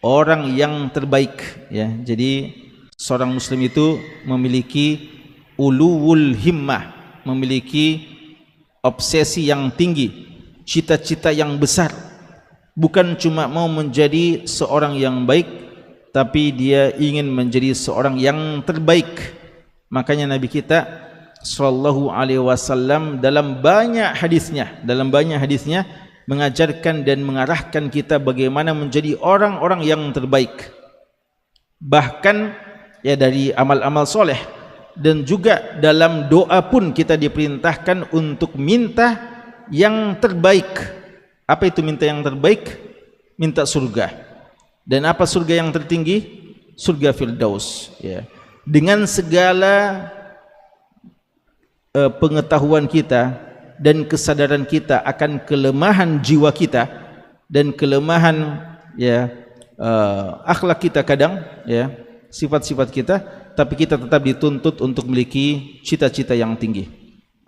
Orang yang terbaik ya. Jadi seorang muslim itu memiliki uluwul himmah, memiliki obsesi yang tinggi, cita-cita yang besar bukan cuma mau menjadi seorang yang baik, tapi dia ingin menjadi seorang yang terbaik. Makanya Nabi kita sallallahu alaihi wasallam dalam banyak hadisnya mengajarkan dan mengarahkan kita bagaimana menjadi orang-orang yang terbaik. Bahkan ya dari amal-amal soleh, dan juga dalam doa pun kita diperintahkan untuk minta yang terbaik. Apa itu minta yang terbaik? Minta surga. Dan apa surga yang tertinggi? Surga Firdaus, ya. Dengan segala pengetahuan kita dan kesadaran kita akan kelemahan jiwa kita dan kelemahan akhlak kita kadang, ya, sifat-sifat kita, tapi kita tetap dituntut untuk memiliki cita-cita yang tinggi.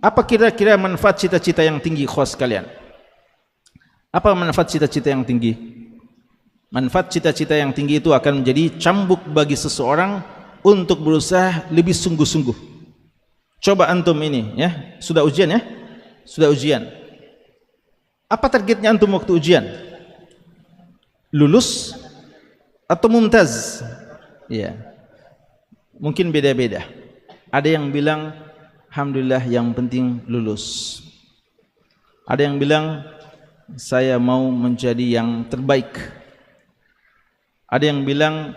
Apa kira-kira manfaat cita-cita yang tinggi, khos kalian? Apa manfaat cita-cita yang tinggi? Manfaat cita-cita yang tinggi itu akan menjadi cambuk bagi seseorang untuk berusaha lebih sungguh-sungguh. Coba antum ini, ya, sudah ujian, ya? Sudah ujian. Apa targetnya antum waktu ujian? Lulus atau mumtaz? Ya. Mungkin beda-beda. Ada yang bilang alhamdulillah yang penting lulus. Ada yang bilang saya mau menjadi yang terbaik. Ada yang bilang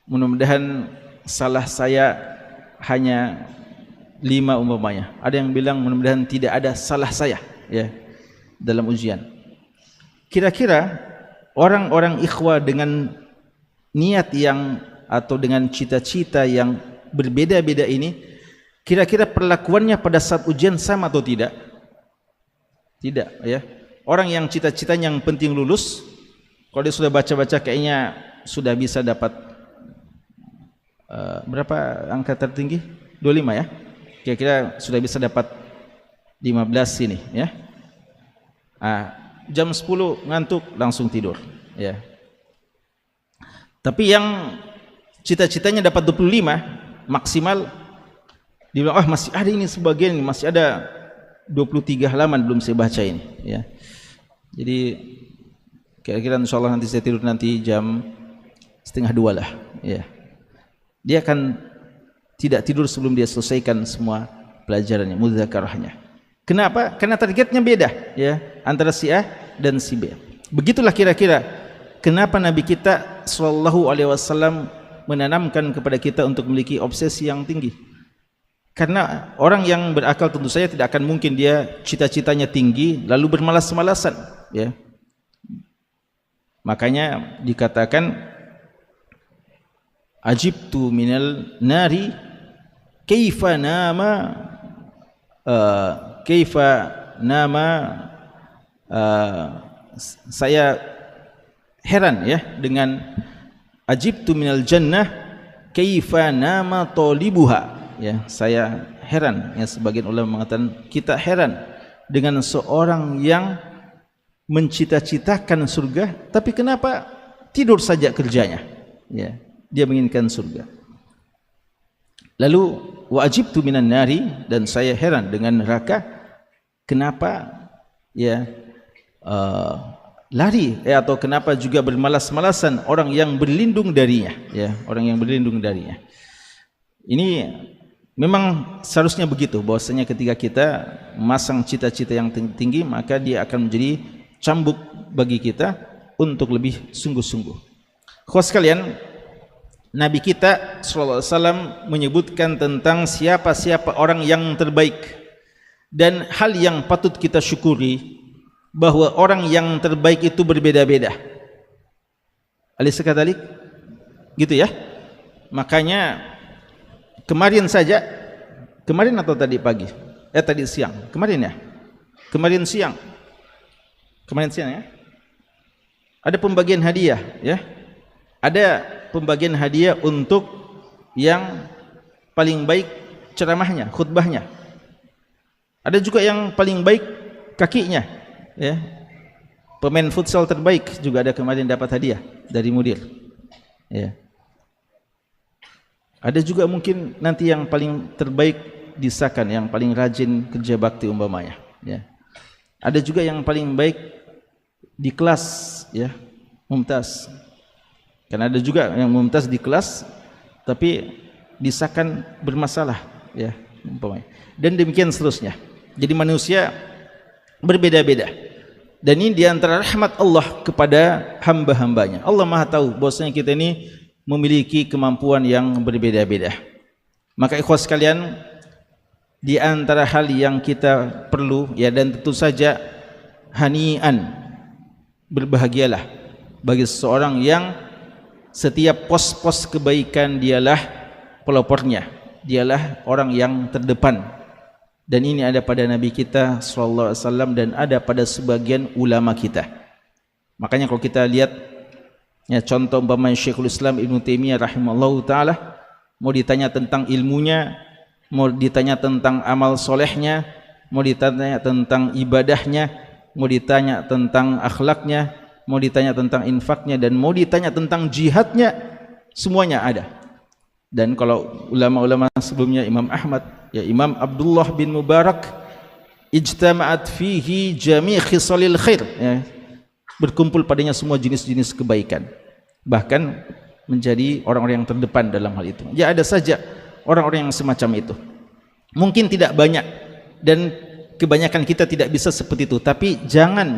mudah-mudahan salah saya hanya 5 umpamanya. Ada yang bilang mudah-mudahan tidak ada salah saya, ya, dalam ujian. Kira-kira orang-orang ikhwah dengan niat yang atau dengan cita-cita yang berbeda-beda ini, kira-kira perlakuannya pada saat ujian sama atau tidak? Tidak, ya. Orang yang cita-citanya yang penting lulus, kalau dia sudah baca-baca kayaknya sudah bisa dapat berapa angka tertinggi? 25, ya. Kira-kira sudah bisa dapat 15 sini, ya. Jam 10 ngantuk langsung tidur, ya. Tapi yang cita-citanya dapat 25 maksimal, dia bilang, masih ada ini sebagian, masih ada 23 halaman belum saya baca ini, ya. Jadi kira-kira insyaallah nanti saya tidur nanti jam 1:30 lah, ya. Dia akan tidak tidur sebelum dia selesaikan semua pelajarannya, mudzakarahnya. Kenapa? Karena targetnya beda, ya, antara si A dan si B. Begitulah kira-kira kenapa Nabi kita sallallahu alaihi wasallam menanamkan kepada kita untuk memiliki obsesi yang tinggi. Karena orang yang berakal tentu saja tidak akan mungkin dia cita-citanya tinggi lalu bermalas-malasan, ya. Makanya dikatakan ajibtu minal nari kaifa nama saya heran, ya, dengan ajibtu minal jannah kaifa nama talibuha, ya. Saya heran, ya, sebagian ulama mengatakan kita heran dengan seorang yang mencita-citakan surga tapi kenapa tidur saja kerjanya, ya. Dia menginginkan surga. Lalu wa ajibtu minan nari, dan saya heran dengan neraka kenapa, ya, lari, atau kenapa juga bermalas-malasan orang yang berlindung darinya, ya, orang yang berlindung darinya. Ini memang seharusnya begitu, bahwasanya ketika kita memasang cita-cita yang tinggi, maka dia akan menjadi cambuk bagi kita untuk lebih sungguh-sungguh. Khusus sekalian, Nabi kita sallallahu alaihi wasallam menyebutkan tentang siapa-siapa orang yang terbaik, dan hal yang patut kita syukuri bahwa orang yang terbaik itu berbeda-beda. Alaysa kadzalik? Gitu, ya. Makanya kemarin atau tadi pagi? Tadi siang. Kemarin, ya. Kemarin siang, ya. Ada pembagian hadiah, ya. Ada pembagian hadiah untuk yang paling baik ceramahnya, khutbahnya. Ada juga yang paling baik kakinya, ya. Pemain futsal terbaik juga ada kemarin dapat hadiah dari mudir, ya. Ada juga mungkin nanti yang paling terbaik disakan, yang paling rajin kerja bakti umpamanya, ya. Ada juga yang paling baik di kelas, ya, mumtaz. Karena ada juga yang mumtaz di kelas tapi disahkan bermasalah, ya, umpamanya. Dan demikian seterusnya. Jadi manusia berbeda-beda. Dan ini diantara rahmat Allah kepada hamba-hambanya. Allah Maha tahu bahwasanya kita ini memiliki kemampuan yang berbeda-beda. Maka ikhwas sekalian, di antara hal yang kita perlu, ya, dan tentu saja hani'an, berbahagialah bagi seseorang yang setiap pos-pos kebaikan dialah pelopornya, dialah orang yang terdepan. Dan ini ada pada Nabi kita sallallahu alaihi wasallam dan ada pada sebagian ulama kita. Makanya kalau kita lihat, ya, contoh umpamanya Syekhul Islam Ibnu Taimiyah rahimallahu taala, mau ditanya tentang ilmunya, mau ditanya tentang amal solehnya, mau ditanya tentang ibadahnya, mau ditanya tentang akhlaknya, mau ditanya tentang infaknya, dan mau ditanya tentang jihadnya, semuanya ada. Dan kalau ulama-ulama sebelumnya, Imam Ahmad, ya, Imam Abdullah bin Mubarak, ijtama'at fihi jami' khisalil khair, ya, berkumpul padanya semua jenis-jenis kebaikan, bahkan menjadi orang-orang yang terdepan dalam hal itu. Ya, ada saja orang-orang yang semacam itu. Mungkin tidak banyak dan kebanyakan kita tidak bisa seperti itu, tapi jangan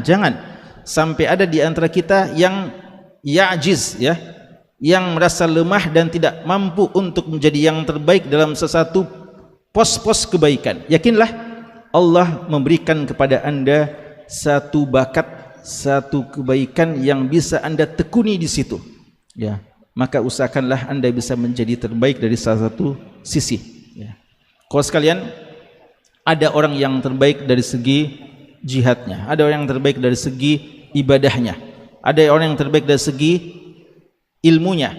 sampai ada di antara kita yang ya'jiz, ya, yang merasa lemah dan tidak mampu untuk menjadi yang terbaik dalam sesuatu pos-pos kebaikan. Yakinlah Allah memberikan kepada Anda satu bakat, satu kebaikan yang bisa Anda tekuni di situ, ya. Maka usahakanlah Anda bisa menjadi terbaik dari salah satu sisi, ya. Kalau sekalian, ada orang yang terbaik dari segi jihadnya, ada orang yang terbaik dari segi ibadahnya, ada orang yang terbaik dari segi ilmunya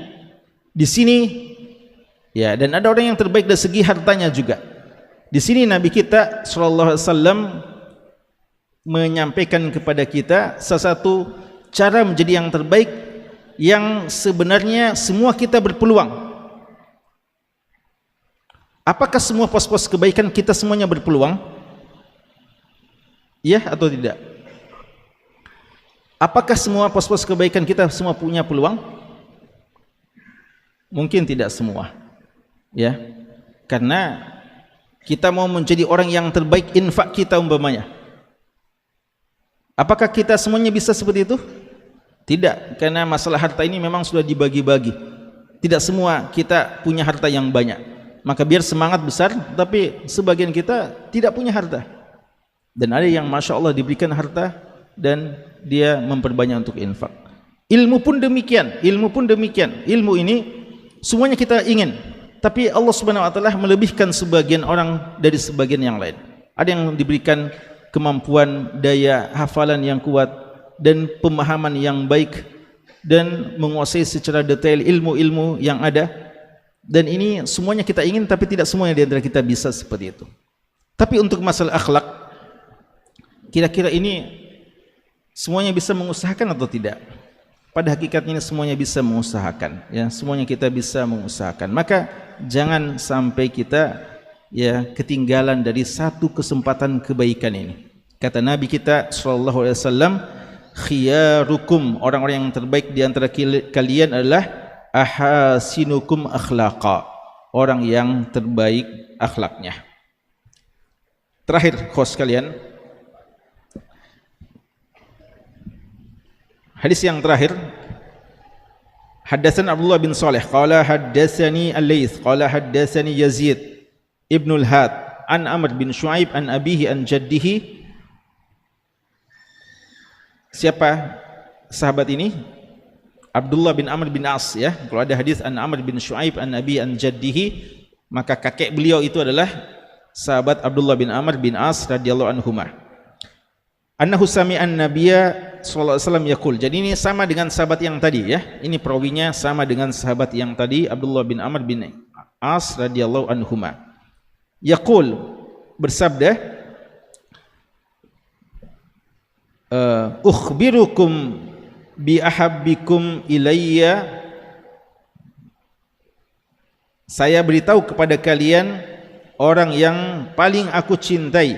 di sini, ya, dan ada orang yang terbaik dari segi hartanya juga. Di sini Nabi kita sallallahu alaihi wasallam menyampaikan kepada kita salah satu cara menjadi yang terbaik yang sebenarnya semua kita berpeluang. Apakah semua pos-pos kebaikan kita semuanya berpeluang? Ya atau tidak? Apakah semua pos-pos kebaikan kita semua punya peluang? Mungkin tidak semua, ya, karena kita mau menjadi orang yang terbaik infak kita umpamanya. Apakah kita semuanya bisa seperti itu? Tidak, karena masalah harta ini memang sudah dibagi-bagi. Tidak semua kita punya harta yang banyak. Maka biar semangat besar, tapi sebagian kita tidak punya harta. Dan ada yang Masya Allah diberikan harta dan dia memperbanyak untuk infak. Ilmu pun demikian, ilmu ini semuanya kita ingin, tapi Allah Subhanahu wa taala melebihkan sebagian orang dari sebagian yang lain. Ada yang diberikan kemampuan daya hafalan yang kuat dan pemahaman yang baik dan menguasai secara detail ilmu-ilmu yang ada, dan ini semuanya kita ingin, tapi tidak semuanya di antara kita bisa seperti itu. Tapi untuk masalah akhlak, kira-kira ini semuanya bisa mengusahakan atau tidak? Pada hakikatnya ini semuanya bisa mengusahakan, ya, semuanya kita bisa mengusahakan. Maka jangan sampai kita, ya, ketinggalan dari satu kesempatan kebaikan ini. Kata Nabi kita sallallahu alaihi wasallam, khiyarukum, orang-orang yang terbaik di antara kalian adalah ahasinukum akhlaqa, orang yang terbaik akhlaknya. Terakhir, khos kalian, hadis yang terakhir, haddatsana Abdullah bin Salih qala haddatsani Al-Laits qala haddatsani Yazid ibn al-Had an Amr bin Shu'aib an abihi an jaddihi. Siapa sahabat ini? Abdullah bin Amr bin As, ya. Kalau ada hadis an Amr bin Shu'aib an abi an jaddihi, maka kakek beliau itu adalah sahabat Abdullah bin Amr bin As radhiyallahu anhuma. Annahu sami'an nabiyya sallallahu alaihi wasallam yaqul. Jadi ini sama dengan sahabat yang tadi, ya. Ini perawinya sama dengan sahabat yang tadi, Abdullah bin Amr bin As radhiyallahu anhuma. Yaqul, bersabda, ukhbirukum bi ahabbikum ilayya, saya beritahu kepada kalian orang yang paling aku cintai,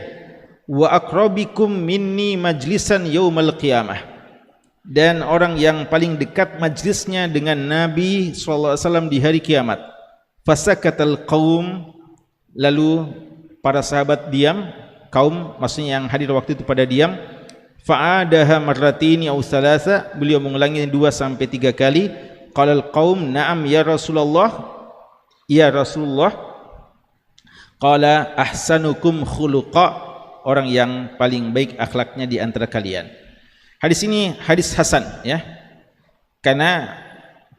wa aqrabikum minni majlisan yaumal qiyamah, dan orang yang paling dekat majlisnya dengan Nabi SAW di hari kiamat. Fasakatal qaum, lalu para sahabat diam, kaum maksudnya yang hadir waktu itu pada diam. Fa'adaha marratini aw thalatha, beliau mengulangi 2 sampai 3 kali. Qalal qaum na'am ya Rasulullah, ya Rasulullah. Qala ahsanukum khuluqa, orang yang paling baik akhlaknya di antara kalian. Hadis ini hadis hasan ya. Karena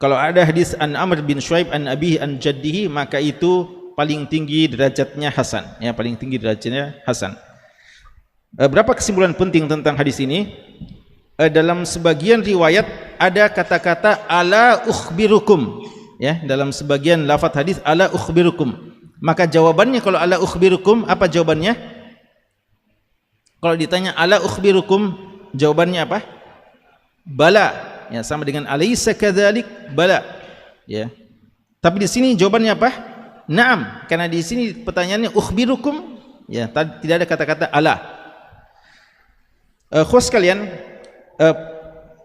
kalau ada hadis an Amr bin Shu'aib an abihi an jaddihi, maka itu paling tinggi derajatnya hasan ya, paling tinggi derajatnya hasan. Berapa kesimpulan penting tentang hadis ini? Dalam sebagian riwayat ada kata-kata ala ukhbirukum ya, dalam sebagian lafaz hadis ala ukhbirukum. Maka jawabannya kalau ala ukhbirukum, apa jawabannya? Kalau ditanya ala ukhbirukum, jawabannya apa? Bala. Ya, sama dengan alaysa kadzalik, bala. Ya. Tapi di sini jawabannya apa? Naam, karena di sini pertanyaannya ukhbirukum, ya, tidak ada kata-kata ala. Khusus kalian,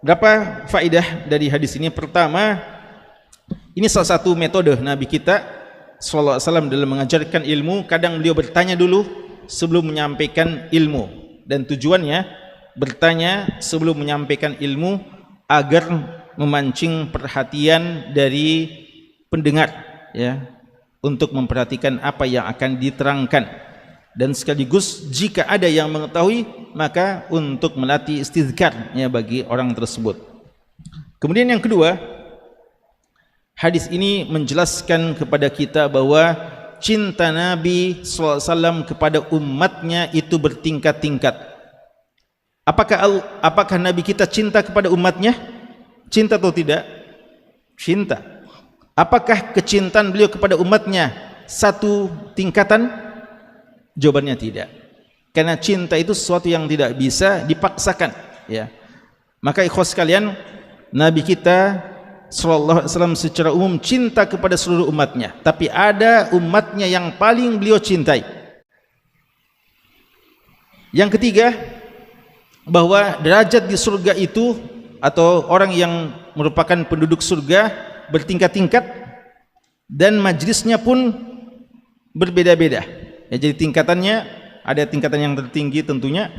berapa faedah dari hadis ini? Pertama, ini salah satu metode Nabi kita sallallahu alaihi wasallam dalam mengajarkan ilmu. Kadang beliau bertanya dulu sebelum menyampaikan ilmu, dan tujuannya bertanya sebelum menyampaikan ilmu agar memancing perhatian dari pendengar ya, untuk memperhatikan apa yang akan diterangkan, dan sekaligus jika ada yang mengetahui maka untuk melatih istizkar ya bagi orang tersebut. Kemudian yang kedua, hadis ini menjelaskan kepada kita bahwa cinta Nabi SAW kepada umatnya itu bertingkat-tingkat. Apakah Nabi kita cinta kepada umatnya? Cinta atau tidak? Cinta. Apakah kecintaan beliau kepada umatnya satu tingkatan? Jawabannya tidak. Karena cinta itu sesuatu yang tidak bisa dipaksakan ya. Maka ikhwas sekalian, Nabi kita sallallahu alaihi wasallam secara umum cinta kepada seluruh umatnya, tapi ada umatnya yang paling beliau cintai. Yang ketiga, bahwa derajat di surga itu atau orang yang merupakan penduduk surga bertingkat-tingkat, dan majlisnya pun berbeda-beda ya. Jadi tingkatannya ada tingkatan yang tertinggi tentunya,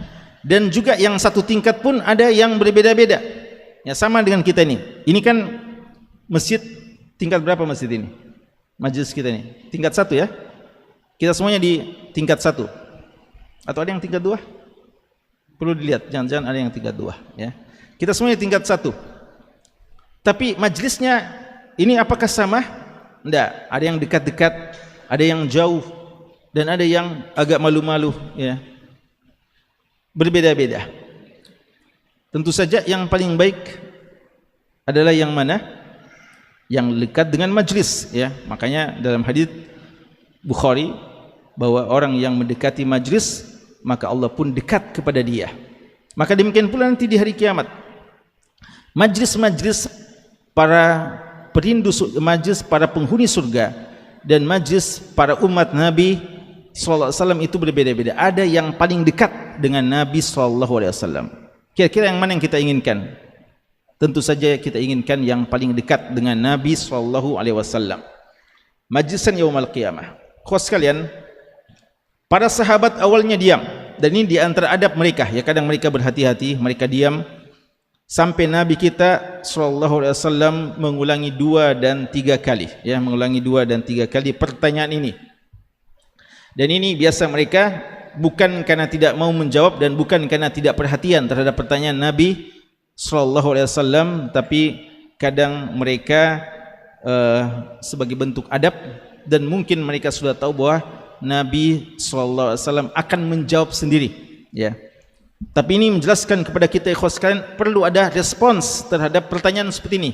dan juga yang satu tingkat pun ada yang berbeda-beda ya. Sama dengan kita ini kan masjid tingkat berapa masjid ini? Majlis kita ini tingkat 1 ya. Kita semuanya di tingkat 1 atau ada yang tingkat 2? Perlu dilihat, jangan-jangan ada yang tingkat 2 ya. Kita semuanya tingkat 1. Tapi majlisnya ini apakah sama? Tidak, ada yang dekat-dekat, ada yang jauh, dan ada yang agak malu-malu ya. Berbeda-beda. Tentu saja yang paling baik adalah yang mana? Yang dekat dengan majlis ya. Makanya dalam hadis Bukhari bahwa orang yang mendekati majlis maka Allah pun dekat kepada dia. Maka demikian pula nanti di hari kiamat, majlis-majlis para perindu, majlis para penghuni surga dan majlis para umat Nabi sallallahu alaihi wasallam itu berbeda-beda. Ada yang paling dekat dengan Nabi sallallahu alaihi wasallam. Kira-kira yang mana yang kita inginkan? Tentu saja kita inginkan yang paling dekat dengan Nabi sallallahu alaihi wasallam. Majlisan yaumul qiyamah. Khusus sekalian, para sahabat awalnya diam, dan ini di antara adab mereka ya. Kadang mereka berhati-hati, mereka diam sampai Nabi kita sallallahu alaihi wasallam mengulangi 2 dan 3 kali ya, mengulangi 2 dan 3 kali pertanyaan ini. Dan ini biasa mereka, bukan karena tidak mau menjawab dan bukan karena tidak perhatian terhadap pertanyaan Nabi sallallahu alaihi wasallam, tapi kadang mereka sebagai bentuk adab, dan mungkin mereka sudah tahu bahwa Nabi SAW akan menjawab sendiri ya. Tapi ini menjelaskan kepada kita ikhwas sekalian, perlu ada respons terhadap pertanyaan seperti ini,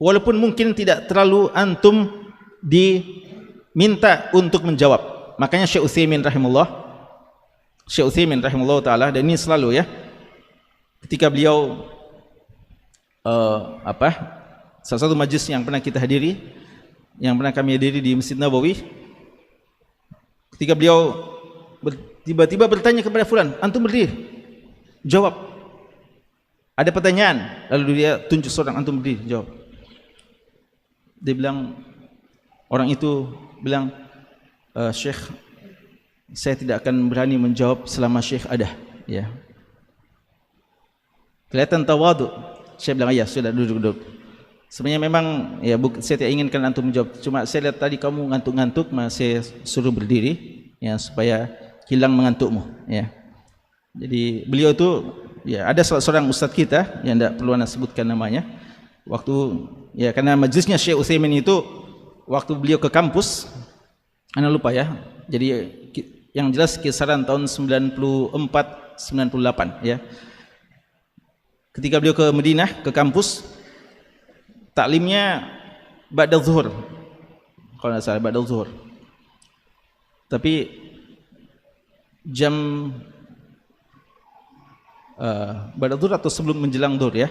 walaupun mungkin tidak terlalu antum diminta untuk menjawab. Makanya Syekh Utsaimin rahimahullah taala, dan ini selalu ya, ketika beliau salah satu majlis yang pernah kita hadiri, yang pernah kami hadiri di Masjid Nabawi, ketika beliau tiba-tiba bertanya kepada fulan, antum berdiri, jawab. Ada pertanyaan, lalu dia tunjuk seorang, antum berdiri, jawab. Dia bilang, orang itu bilang, Syekh, saya tidak akan berani menjawab selama Syekh ada. Ya. Kelihatan tawadu. Saya bilang, ya sudah, duduk. Sebenarnya memang ya saya tidak inginkan antum menjawab. Cuma saya lihat tadi kamu ngantuk-ngantuk, saya suruh berdiri ya supaya hilang mengantukmu. Ya. Jadi beliau itu ya ada seorang ustaz kita yang tidak perlu anda sebutkan namanya. Waktu ya karena majlisnya Syekh Utsaimin itu waktu beliau ke kampus, anda lupa ya. Jadi yang jelas kisaran tahun 94-98 ya. Ketika beliau ke Madinah ke kampus, taklimnya ba'da zuhur. Kalau tidak salah ba'da zuhur. Tapi jam ba'da zuhur atau sebelum menjelang zuhur ya.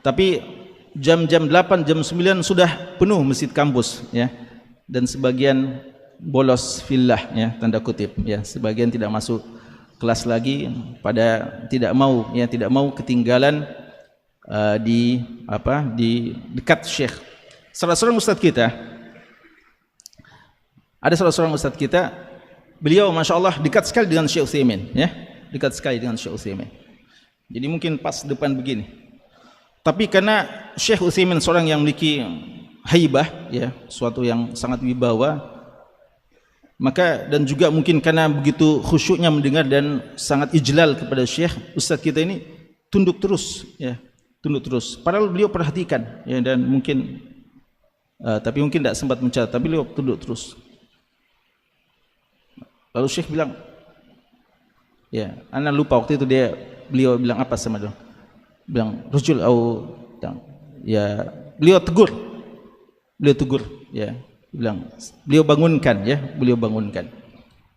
Tapi jam 8, jam 9 sudah penuh masjid kampus ya. Dan sebagian bolos fillah ya, tanda kutip ya. Sebagian tidak masuk kelas lagi pada tidak mau ketinggalan di dekat Syekh. Salah seorang ustaz kita, ada salah seorang ustaz kita, beliau masya Allah dekat sekali dengan Syekh Utsaimin ya, dekat sekali dengan Syekh Utsaimin. Jadi mungkin pas depan begini. Tapi karena Syekh Utsaimin seorang yang memiliki haibah ya, suatu yang sangat wibawa, maka dan juga mungkin karena begitu khusyuknya mendengar dan sangat ijlal kepada Syekh, ustaz kita ini tunduk terus ya. Tunduk terus. Padahal beliau perhatikan ya, dan mungkin tapi mungkin tidak sempat mencatat, tapi beliau tunduk terus. Lalu Syekh bilang, ya, ana lupa waktu itu beliau bilang apa sama dia? Bilang rujul ya, beliau tegur ya, beliau bangunkan ya, beliau bangunkan.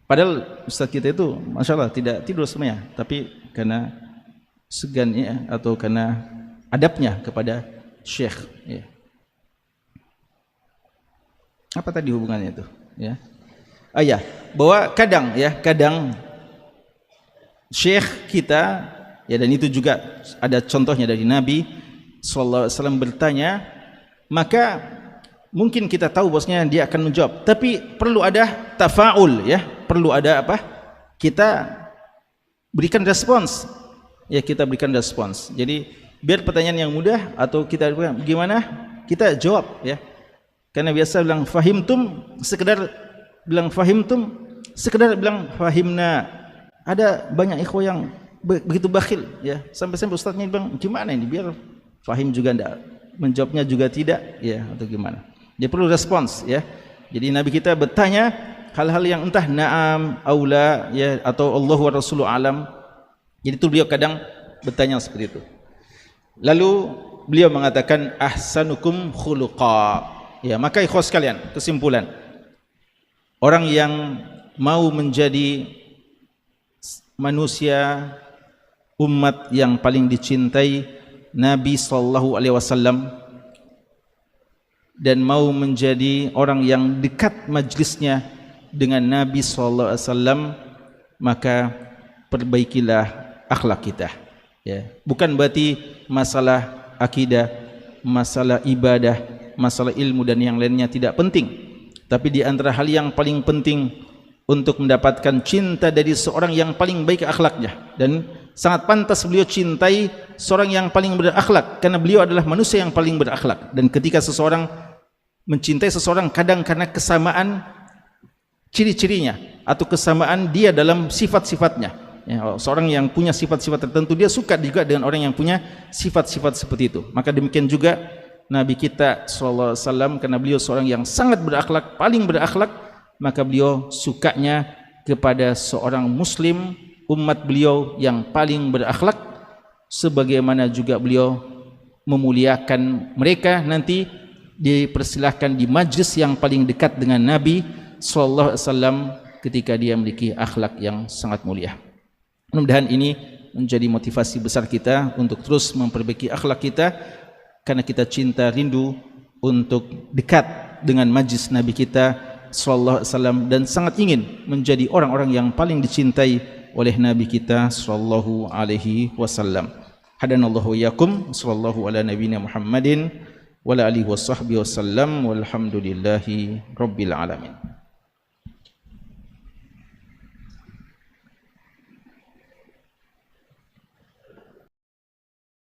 Padahal ustaz kita itu masya Allah tidak tidur semuanya, tapi karena segannya atau karena adabnya kepada Syekh ya. Apa tadi hubungannya itu ya? Ya, bahwa kadang Syekh kita ya, dan itu juga ada contohnya dari Nabi sallallahu alaihi wasallam bertanya, maka mungkin kita tahu bosnya dia akan menjawab, tapi perlu ada tafaul ya, perlu ada apa? Kita berikan respons. Ya, kita berikan respons. Jadi biar pertanyaan yang mudah atau kita gimana kita jawab ya. Karena biasa bilang fahimtum, sekedar bilang fahimna. Ada banyak ikhwah yang begitu bakhil ya, sampai-sampai ustaznya bilang gimana ini biar fahim juga enggak, menjawabnya juga tidak ya, atau gimana. Dia perlu respons ya. Jadi Nabi kita bertanya hal-hal yang entah na'am, aula ya, atau Allah wa Rasuluh alam. Jadi itu beliau kadang bertanya seperti itu. Lalu beliau mengatakan ahsanukum khuluqa. Ya, maka ikhwas sekalian, kesimpulan, orang yang mau menjadi manusia umat yang paling dicintai Nabi sallallahu alaihi wasallam dan mau menjadi orang yang dekat majlisnya dengan Nabi sallallahu alaihi wasallam, maka perbaikilah akhlak kita ya. Bukan berarti masalah akidah, masalah ibadah, masalah ilmu dan yang lainnya tidak penting, tapi di antara hal yang paling penting untuk mendapatkan cinta dari seorang yang paling baik akhlaknya, dan sangat pantas beliau cintai seorang yang paling berakhlak karena beliau adalah manusia yang paling berakhlak. Dan ketika seseorang mencintai seseorang, kadang karena kesamaan ciri-cirinya atau kesamaan dia dalam sifat-sifatnya ya, seorang yang punya sifat-sifat tertentu dia suka juga dengan orang yang punya sifat-sifat seperti itu. Maka demikian juga Nabi kita sallallahu alaihi wasallam, karena beliau seorang yang sangat berakhlak, paling berakhlak, maka beliau sukanya kepada seorang muslim umat beliau yang paling berakhlak, sebagaimana juga beliau memuliakan mereka nanti dipersilahkan di majlis yang paling dekat dengan Nabi sallallahu alaihi wasallam ketika dia memiliki akhlak yang sangat mulia. Mudah-mudahan ini menjadi motivasi besar kita untuk terus memperbaiki akhlak kita, karena kita cinta rindu untuk dekat dengan majlis Nabi kita sallallahu alaihi wasallam dan sangat ingin menjadi orang-orang yang paling dicintai oleh Nabi kita sallallahu alaihi wasallam. Hadanallahu wa iyyakum. Sallallahu ala nabiyyina Muhammadin wa ala alihi washabbihi wasallam. Walhamdulillahi rabbil alamin.